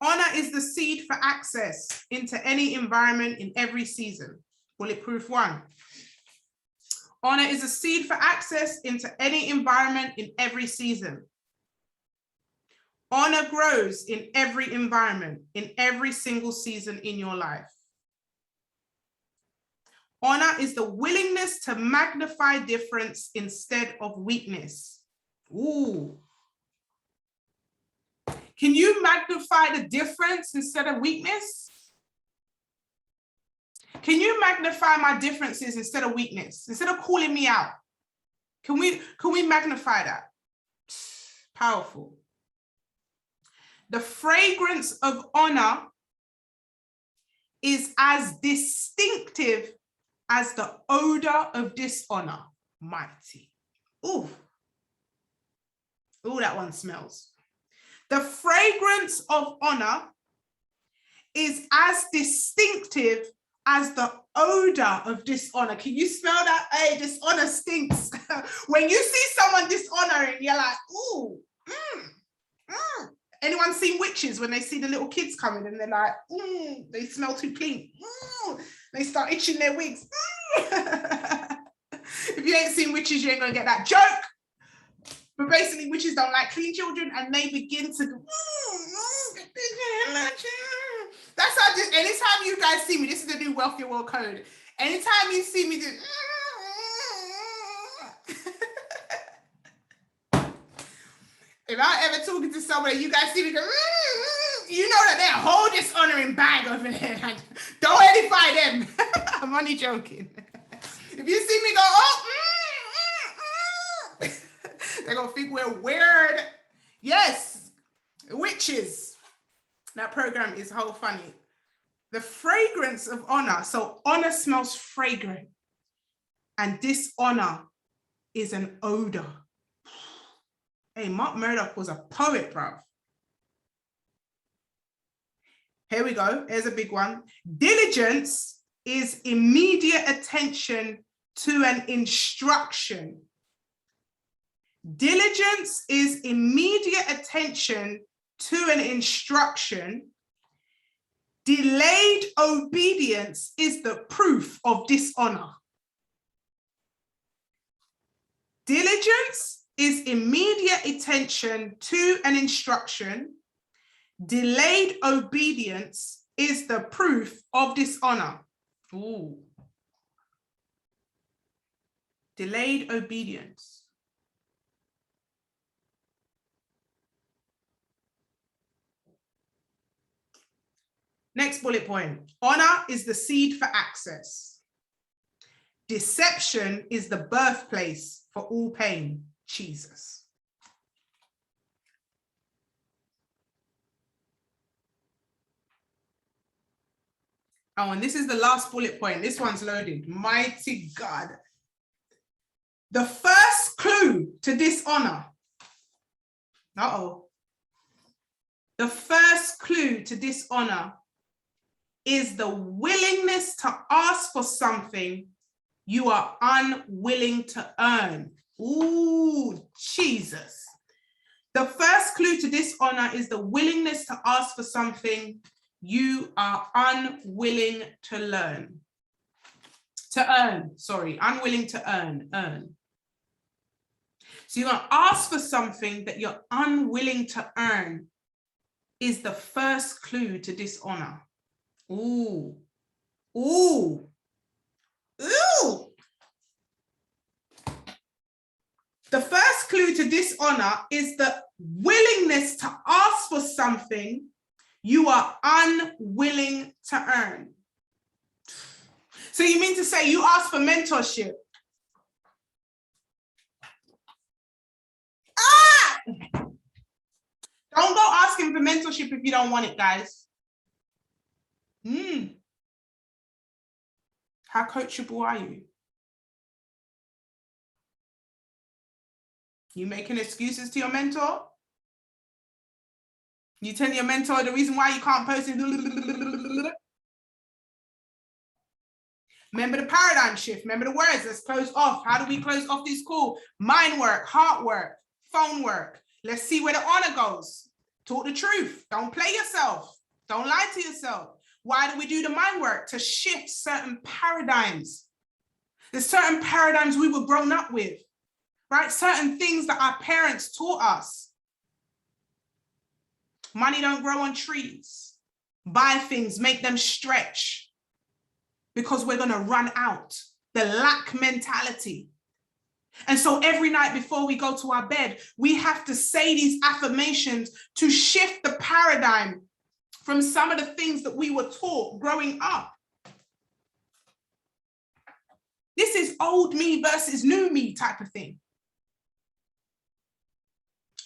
S1: Honor is the seed for access into any environment in every season. Bulletproof 1. Honor is a seed for access into any environment in every season. Honor grows in every environment, in every single season in your life. Honor is the willingness to magnify difference instead of weakness. Ooh. Can you magnify the difference instead of weakness? Can you magnify my differences instead of weakness? Instead of calling me out? Can we magnify that? Powerful. The fragrance of honor is as distinctive as the odor of dishonor. Mighty. Ooh. Ooh, that one smells. The fragrance of honor is as distinctive as the odor of dishonor. Can you smell that? Hey, dishonor stinks. When you see someone dishonoring, you're like, ooh, Anyone seen witches when they see the little kids coming and they're like, they smell too clean. They start itching their wigs. If you ain't seen witches, you ain't gonna get that joke. But basically, witches don't like clean children and they begin to go, that's how just anytime you guys see me, this is the new Wealthier World Code. Anytime you see me do if I'm ever talking to someone and you guys see me go, you know that they're a whole dishonoring bag over there. Don't edify them. I'm only joking. If you see me go, they're going to think we're weird. Yes, witches. That program is whole funny. The fragrance of honor. So honor smells fragrant. And dishonor is an odor. Hey, Mark Murdoch was a poet, bro. Here we go. Here's a big one. Diligence is immediate attention to an instruction. Diligence is immediate attention to an instruction. Delayed obedience is the proof of dishonor. Diligence is immediate attention to an instruction. Delayed obedience is the proof of dishonor. Ooh. Delayed obedience. Next bullet point. Honor is the seed for access. Deception is the birthplace for all pain. Jesus. Oh, and this is the last bullet point. This one's loaded. Mighty God. The first clue to dishonor. Uh-oh. The first clue to dishonor is the willingness to ask for something you are unwilling to earn. Ooh, Jesus. The first clue to dishonor is the willingness to ask for something you are unwilling to learn. Unwilling to earn. So you're going to ask for something that you're unwilling to earn is the first clue to dishonor. Ooh. Ooh. Ooh. The first clue to dishonor is the willingness to ask for something you are unwilling to earn. So you mean to say you ask for mentorship? Don't go asking for mentorship if you don't want it, guys. How coachable are you? You making excuses to your mentor? You tell your mentor the reason why you can't post it. Remember the paradigm shift. Remember the words. Let's close off. How do we close off this call? Mind work, heart work, phone work. Let's see where the honor goes. Talk the truth. Don't play yourself. Don't lie to yourself. Why do we do the mind work? To shift certain paradigms. There's certain paradigms we were grown up with, right? Certain things that our parents taught us. Money don't grow on trees. Buy things, make them stretch because we're going to run out. The lack mentality. And so every night before we go to our bed, we have to say these affirmations to shift the paradigm from some of the things that we were taught growing up. This is old me versus new me type of thing.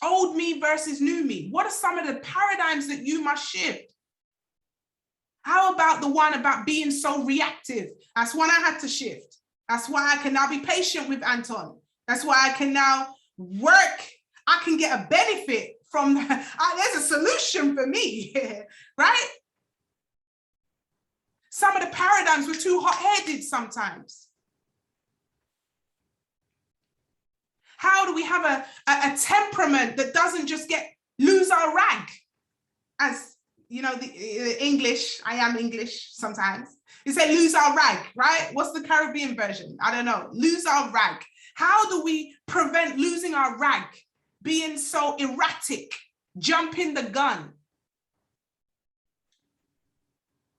S1: Old me versus new me. What are some of the paradigms that you must shift? How about the one about being so reactive? That's one I had to shift. That's why I can now be patient with Anton. That's why I can now work. I can get a benefit from, there's a solution for me, right? Some of the paradigms were too hot-headed sometimes. How do we have a temperament that doesn't just lose our rag? As you know, the English, I am English sometimes. You say lose our rag, right? What's the Caribbean version? I don't know. Lose our rag. How do we prevent losing our rag? Being so erratic, jumping the gun.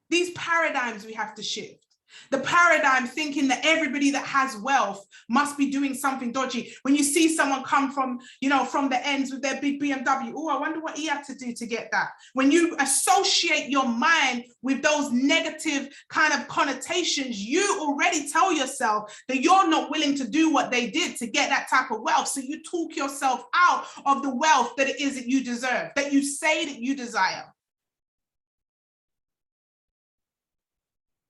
S1: These paradigms we have to shift. The paradigm thinking that everybody that has wealth must be doing something dodgy. When you see someone come from, from the ends with their big BMW, oh, I wonder what he had to do to get that. When you associate your mind with those negative kind of connotations, you already tell yourself that you're not willing to do what they did to get that type of wealth. So you talk yourself out of the wealth that it is that you deserve, that you say that you desire.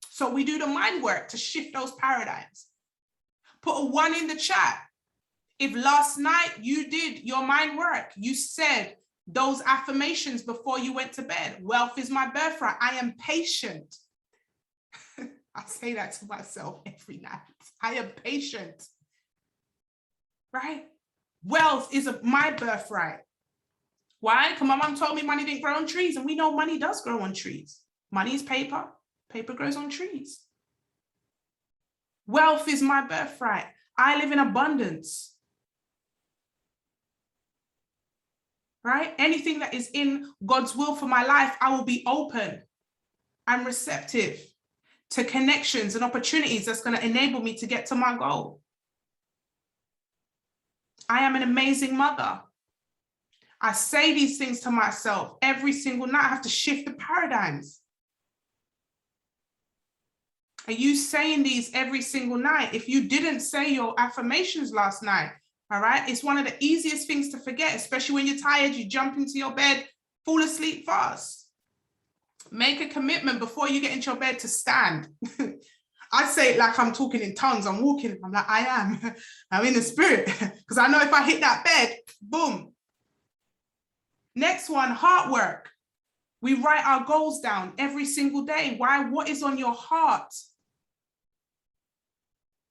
S1: So we do the mind work to shift those paradigms. Put a 1 in the chat. If last night you did your mind work, you said those affirmations before you went to bed. Wealth is my birthright. I am patient. I say that to myself every night. I am patient. Right? Wealth is my birthright. Why? Because my mom told me money didn't grow on trees, and we know money does grow on trees. Money is paper. Paper grows on trees. Wealth is my birthright. I live in abundance. Right? Anything that is in God's will for my life, I will be open and receptive to connections and opportunities that's going to enable me to get to my goal. I am an amazing mother. I say these things to myself every single night. I have to shift the paradigms. Are you saying these every single night? If you didn't say your affirmations last night, all right, it's one of the easiest things to forget, especially when you're tired, you jump into your bed, fall asleep fast. Make a commitment before you get into your bed to stand. I say it like I'm talking in tongues. I'm walking. I'm like, I am. I'm in the spirit. Because I know if I hit that bed, boom. Next one, heart work. We write our goals down every single day. Why? What is on your heart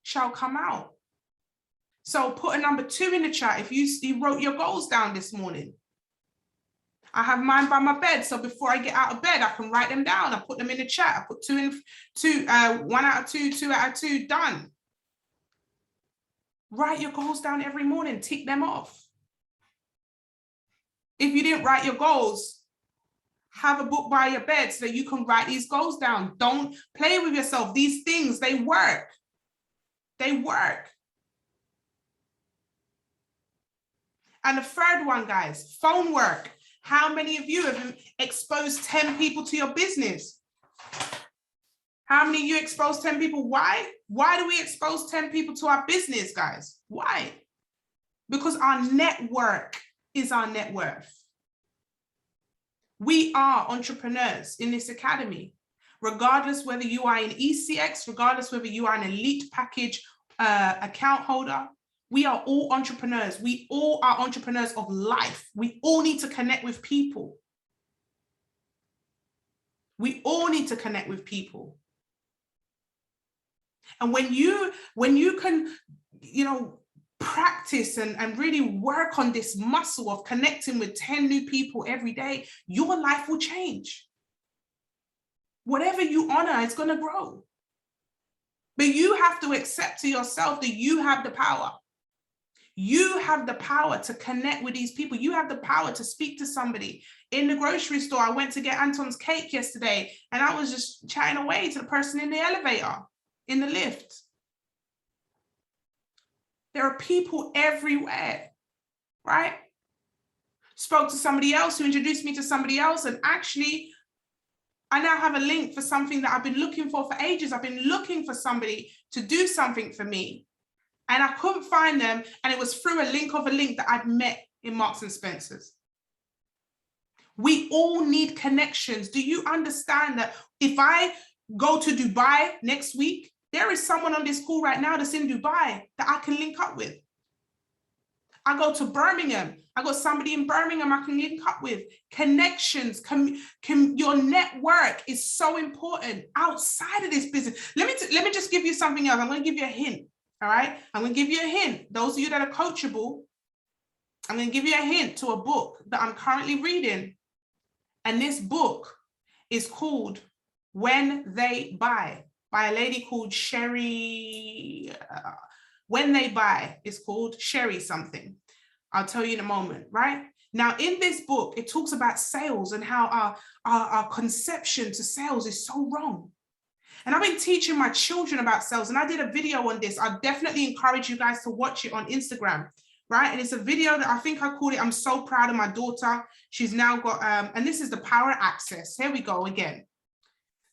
S1: shall come out. So put a number 2 in the chat if you wrote your goals down this morning. I have mine by my bed, so before I get out of bed, I can write them down. I put them in the chat. I put 1 out of 2, 2 out of 2, done. Write your goals down every morning, tick them off. If you didn't write your goals, have a book by your bed so that you can write these goals down. Don't play with yourself. These things, they work. They work. And the third one, guys, phone work. How many of you have exposed 10 people to your business? How many of you exposed 10 people? Why? Why do we expose 10 people to our business, guys? Why? Because our network is our net worth. We are entrepreneurs in this academy, regardless whether you are in ECX, regardless whether you are an elite package account holder. We are all entrepreneurs. We all are entrepreneurs of life. We all need to connect with people. We all need to connect with people. And when you can, practice and really work on this muscle of connecting with 10 new people every day, your life will change. Whatever you honor is going to grow. But you have to accept to yourself that you have the power. You have the power to connect with these people. You have the power to speak to somebody. In the grocery store, I went to get Anton's cake yesterday, and I was just chatting away to the person in the elevator, in the lift. There are people everywhere, right? Spoke to somebody else who introduced me to somebody else, and actually, I now have a link for something that I've been looking for ages. I've been looking for somebody to do something for me. And I couldn't find them, and it was through a link of a link that I'd met in Marks and Spencer's. We all need connections. Do you understand that if I go to Dubai next week, there is someone on this call right now that's in Dubai that I can link up with. I go to Birmingham, I got somebody in Birmingham I can link up with. Connections, your network is so important outside of this business. Let me just give you something else. I'm going to give you a hint. All right, I'm going to give you a hint. Those of you that are coachable, I'm going to give you a hint to a book that I'm currently reading. And this book is called When They Buy, by a lady called Sherry. When They Buy is called Sherry something. I'll tell you in a moment, right? Now, in this book, it talks about sales and how our conception to sales is so wrong. And I've been teaching my children about sales, and I did a video on this. I definitely encourage you guys to watch it on Instagram, right? And it's a video that I think I called it, I'm so proud of my daughter. She's now got, and this is the power of access. Here we go again.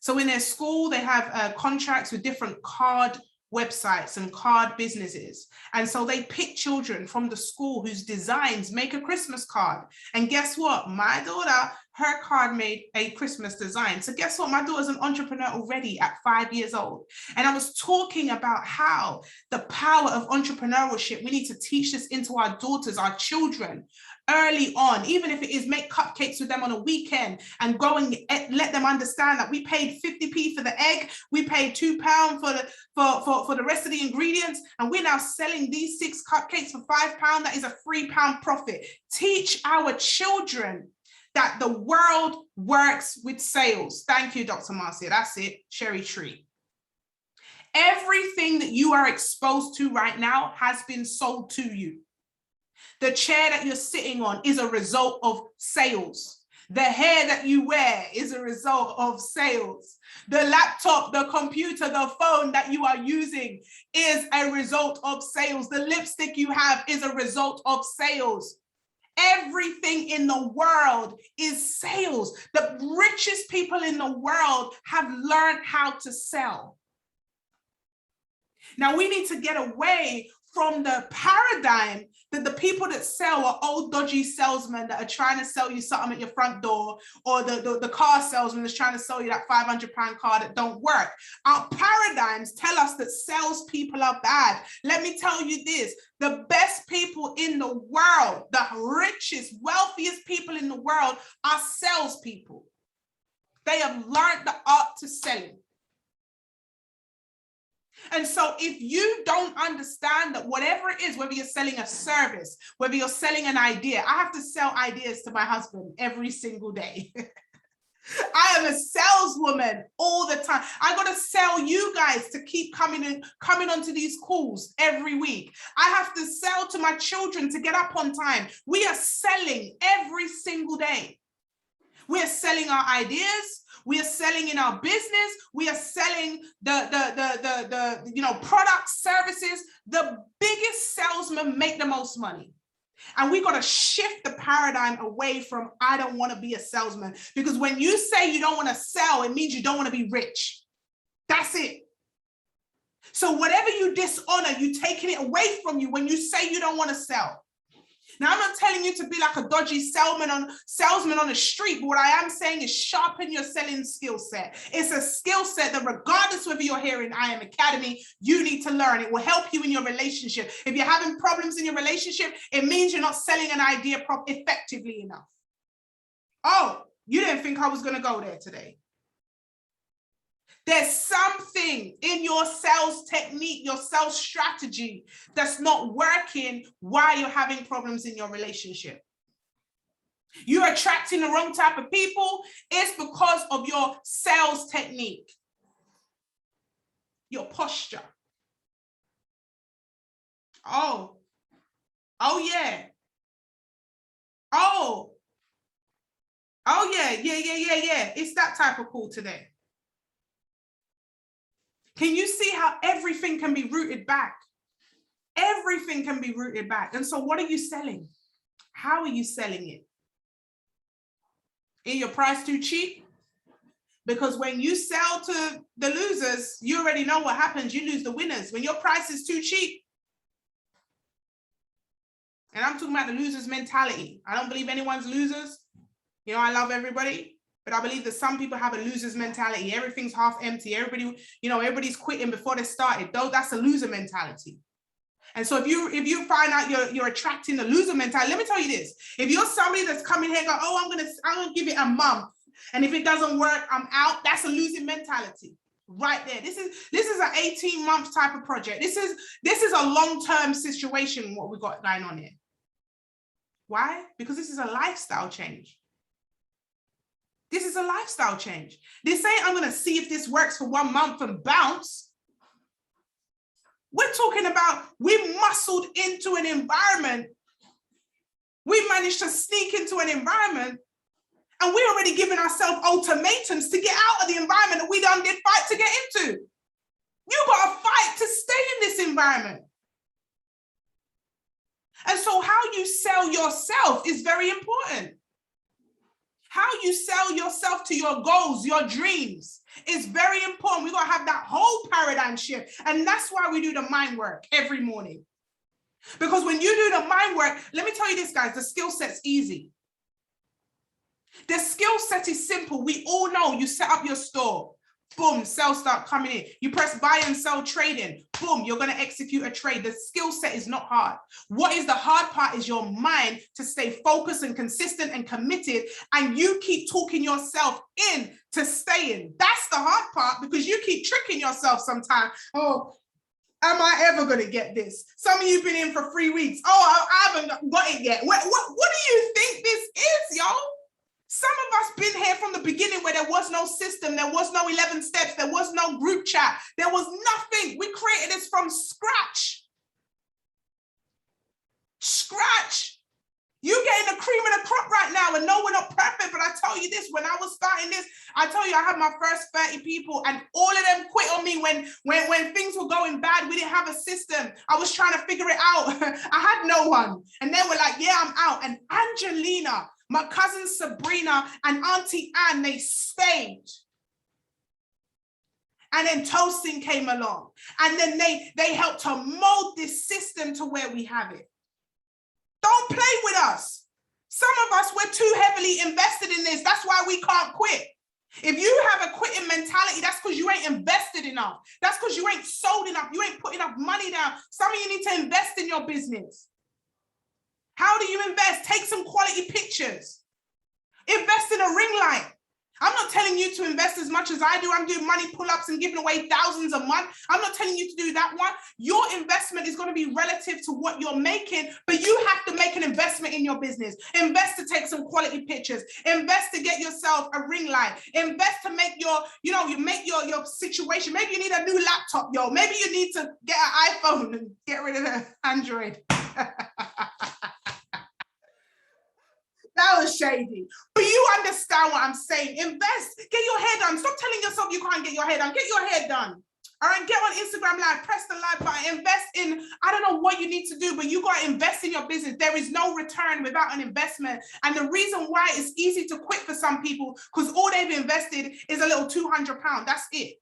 S1: So in their school, they have contracts with different card websites and card businesses. And so they pick children from the school whose designs make a Christmas card. And guess what? My daughter, her card made a Christmas design. So guess what? My daughter's an entrepreneur already at 5 years old. And I was talking about how the power of entrepreneurship, we need to teach this into our daughters, our children, early on, even if it is make cupcakes with them on a weekend and go and let them understand that we paid 50p for the egg, we paid £2 for the rest of the ingredients, and we're now selling these 6 cupcakes for £5. That is a £3 profit. Teach our children that the world works with sales. Thank you, Dr. Marcia. That's it, Cherry Tree. Everything that you are exposed to right now has been sold to you. The chair that you're sitting on is a result of sales. The hair that you wear is a result of sales. The laptop, the computer, the phone that you are using is a result of sales. The lipstick you have is a result of sales. Everything in the world is sales. The richest people in the world have learned how to sell. Now we need to get away from the paradigm that the people that sell are old dodgy salesmen that are trying to sell you something at your front door, or the car salesman that's trying to sell you that £500 car that don't work. Our paradigms tell us that salespeople are bad. Let me tell you this, the best people in the world, the richest, wealthiest people in the world are salespeople. They have learned the art to selling. And so if you don't understand that whatever it is, whether you're selling a service, whether you're selling an idea, I have to sell ideas to my husband every single day. I am a saleswoman all the time. I got to sell you guys to keep coming onto these calls every week. I have to sell to my children to get up on time. We are selling every single day. We are selling our ideas. We are selling in our business. We are selling the products, services. The biggest salesmen make the most money. And we got to shift the paradigm away from, I don't want to be a salesman. Because when you say you don't want to sell, it means you don't want to be rich. That's it. So whatever you dishonor, you're taking it away from you when you say you don't want to sell. Now, I'm not telling you to be like a dodgy salesman on the street, but what I am saying is sharpen your selling skill set. It's a skill set that regardless whether you're here in I Am Academy, you need to learn. It will help you in your relationship. If you're having problems in your relationship, it means you're not selling an idea effectively enough. Oh, you didn't think I was going to go there today. There's something in your sales technique, your sales strategy that's not working while you're having problems in your relationship. You're attracting the wrong type of people. It's because of your sales technique, your posture. Oh yeah. Oh yeah. It's that type of call today. Can you see how everything can be rooted back? Everything can be rooted back. And so what are you selling? How are you selling it? Is your price too cheap? Because when you sell to the losers, you already know what happens. You lose the winners. When your price is too cheap, and I'm talking about the losers mentality. I don't believe anyone's losers. You know, I love everybody. But I believe that some people have a loser's mentality. Everything's half empty. Everybody's quitting before they started. Though that's a loser mentality. And so if you find out you're attracting the loser mentality, let me tell you this. If you're somebody that's coming here and go, oh, I'm gonna give it a month, and if it doesn't work, I'm out, that's a losing mentality. Right there. This is an 18-month type of project. This is a long-term situation, what we got going on here. Why? Because this is a lifestyle change. This is a lifestyle change. This ain't, I'm going to see if this works for 1 month and bounce. We're talking about we muscled into an environment. We managed to sneak into an environment, and we're already giving ourselves ultimatums to get out of the environment that we done did fight to get into. You got to fight to stay in this environment. And so how you sell yourself is very important. How you sell yourself to your goals, your dreams is very important. We're going to have that whole paradigm shift. And that's why we do the mind work every morning. Because when you do the mind work, let me tell you this, guys, the skill set's easy. The skill set is simple. We all know you set up your store. Boom, sales start coming in. You press buy and sell trading. Boom, you're going to execute a trade. The skill set is not hard. What is the hard part is your mind to stay focused and consistent and committed, and you keep talking yourself in to staying. That's the hard part, because you keep tricking yourself sometimes. Oh, am I ever going to get this? Some of you have been in for 3 weeks. Oh, I haven't got it yet. What do you think this is, y'all? Some of us been here from the beginning where there was no system, there was no 11 steps, there was no group chat, there was nothing. We created this from scratch. Scratch. You're getting the cream of the crop right now, and no, we're not perfect, but I tell you this, when I was starting this, I tell you, I had my first 30 people, and all of them quit on me when things were going bad. We didn't have a system. I was trying to figure it out. I had no one. And they were like, yeah, I'm out. And Angelina, my cousin Sabrina, and Auntie Anne, they stayed. And then Toasting came along. And then they helped to mold this system to where we have it. Don't play with us. Some of us, we're too heavily invested in this. That's why we can't quit. If you have a quitting mentality, that's because you ain't invested enough. That's because you ain't sold enough. You ain't put enough money down. Some of you need to invest in your business. How do you invest? Take some quality pictures. Invest in a ring light. I'm not telling you to invest as much as I do. I'm doing money pull-ups and giving away thousands a month. I'm not telling you to do that one. Your investment is going to be relative to what you're making, but you have to make an investment in your business. Invest to take some quality pictures. Invest to get yourself a ring light. Invest to make your, you make your situation. Maybe you need a new laptop, yo. Maybe you need to get an iPhone and get rid of the Android. That was shady. But you understand what I'm saying. Invest. Get your hair done. Stop telling yourself you can't get your hair done. Get your hair done. All right, get on Instagram Live, press the like button, invest in, I don't know what you need to do, but you got to invest in your business. There is no return without an investment. And the reason why it's easy to quit for some people, because all they've invested is a little £200. That's it.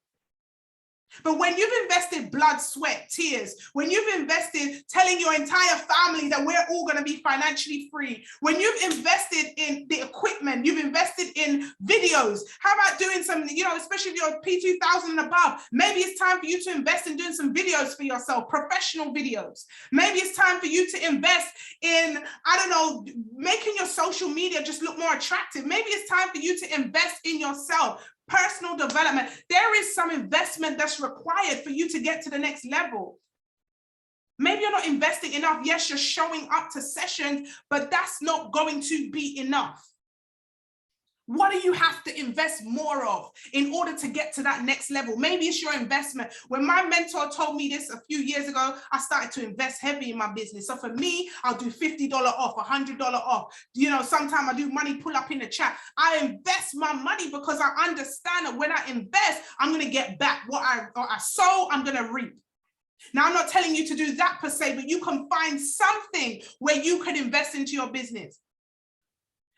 S1: But when you've invested blood, sweat, tears, when you've invested telling your entire family that we're all going to be financially free, when you've invested in the equipment, you've invested in videos, how about doing some, especially if you're P2000 and above, maybe it's time for you to invest in doing some videos for yourself, professional videos. Maybe it's time for you to invest in, I don't know, making your social media just look more attractive. Maybe it's time for you to invest in yourself. Personal development. There is some investment that's required for you to get to the next level. Maybe you're not investing enough. Yes, you're showing up to sessions, but that's not going to be enough. What do you have to invest more of in order to get to that next level? Maybe it's your investment. When my mentor told me this a few years ago, I started to invest heavy in my business. So for me, I'll do $50 off, $100 off. Sometimes I do money pull up in the chat. I invest my money because I understand that when I invest, I'm going to get back what I sow, I'm going to reap. Now, I'm not telling you to do that per se, but you can find something where you can invest into your business.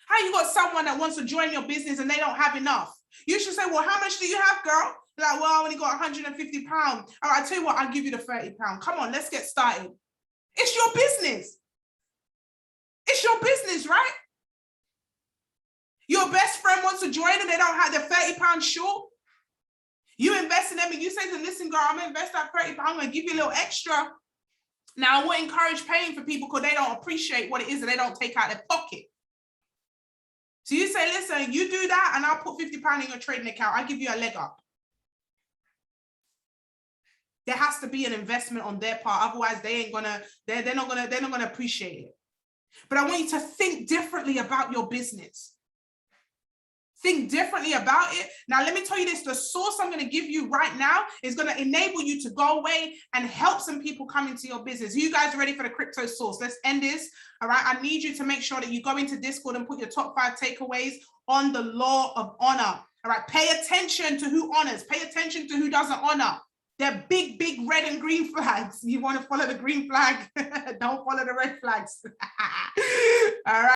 S1: How you got someone that wants to join your business and they don't have enough? You should say, well, how much do you have, girl? Like, well, I only got £150. All right, I tell you what, I'll give you the £30. Come on, let's get started. It's your business. It's your business, right? Your best friend wants to join and they don't have the £30 short. You invest in them and you say to them, listen, girl, I'm going to invest that £30. I'm going to give you a little extra. Now, I won't encourage paying for people because they don't appreciate what it is and they don't take out their pocket. So you say, listen, you do that and I'll put £50 in your trading account. I'll give you a leg up. There has to be an investment on their part. Otherwise, they're not gonna appreciate it. But I want you to think differently about your business. Think differently about it. Now, let me tell you this, the source I'm going to give you right now is going to enable you to go away and help some people come into your business. Are you guys ready for the crypto source? Let's end this. All right. I need you to make sure that you go into Discord and put your top 5 takeaways on the law of honor. All right. Pay attention to who honors. Pay attention to who doesn't honor. They're big, big red and green flags. You want to follow the green flag. Don't follow the red flags. All right.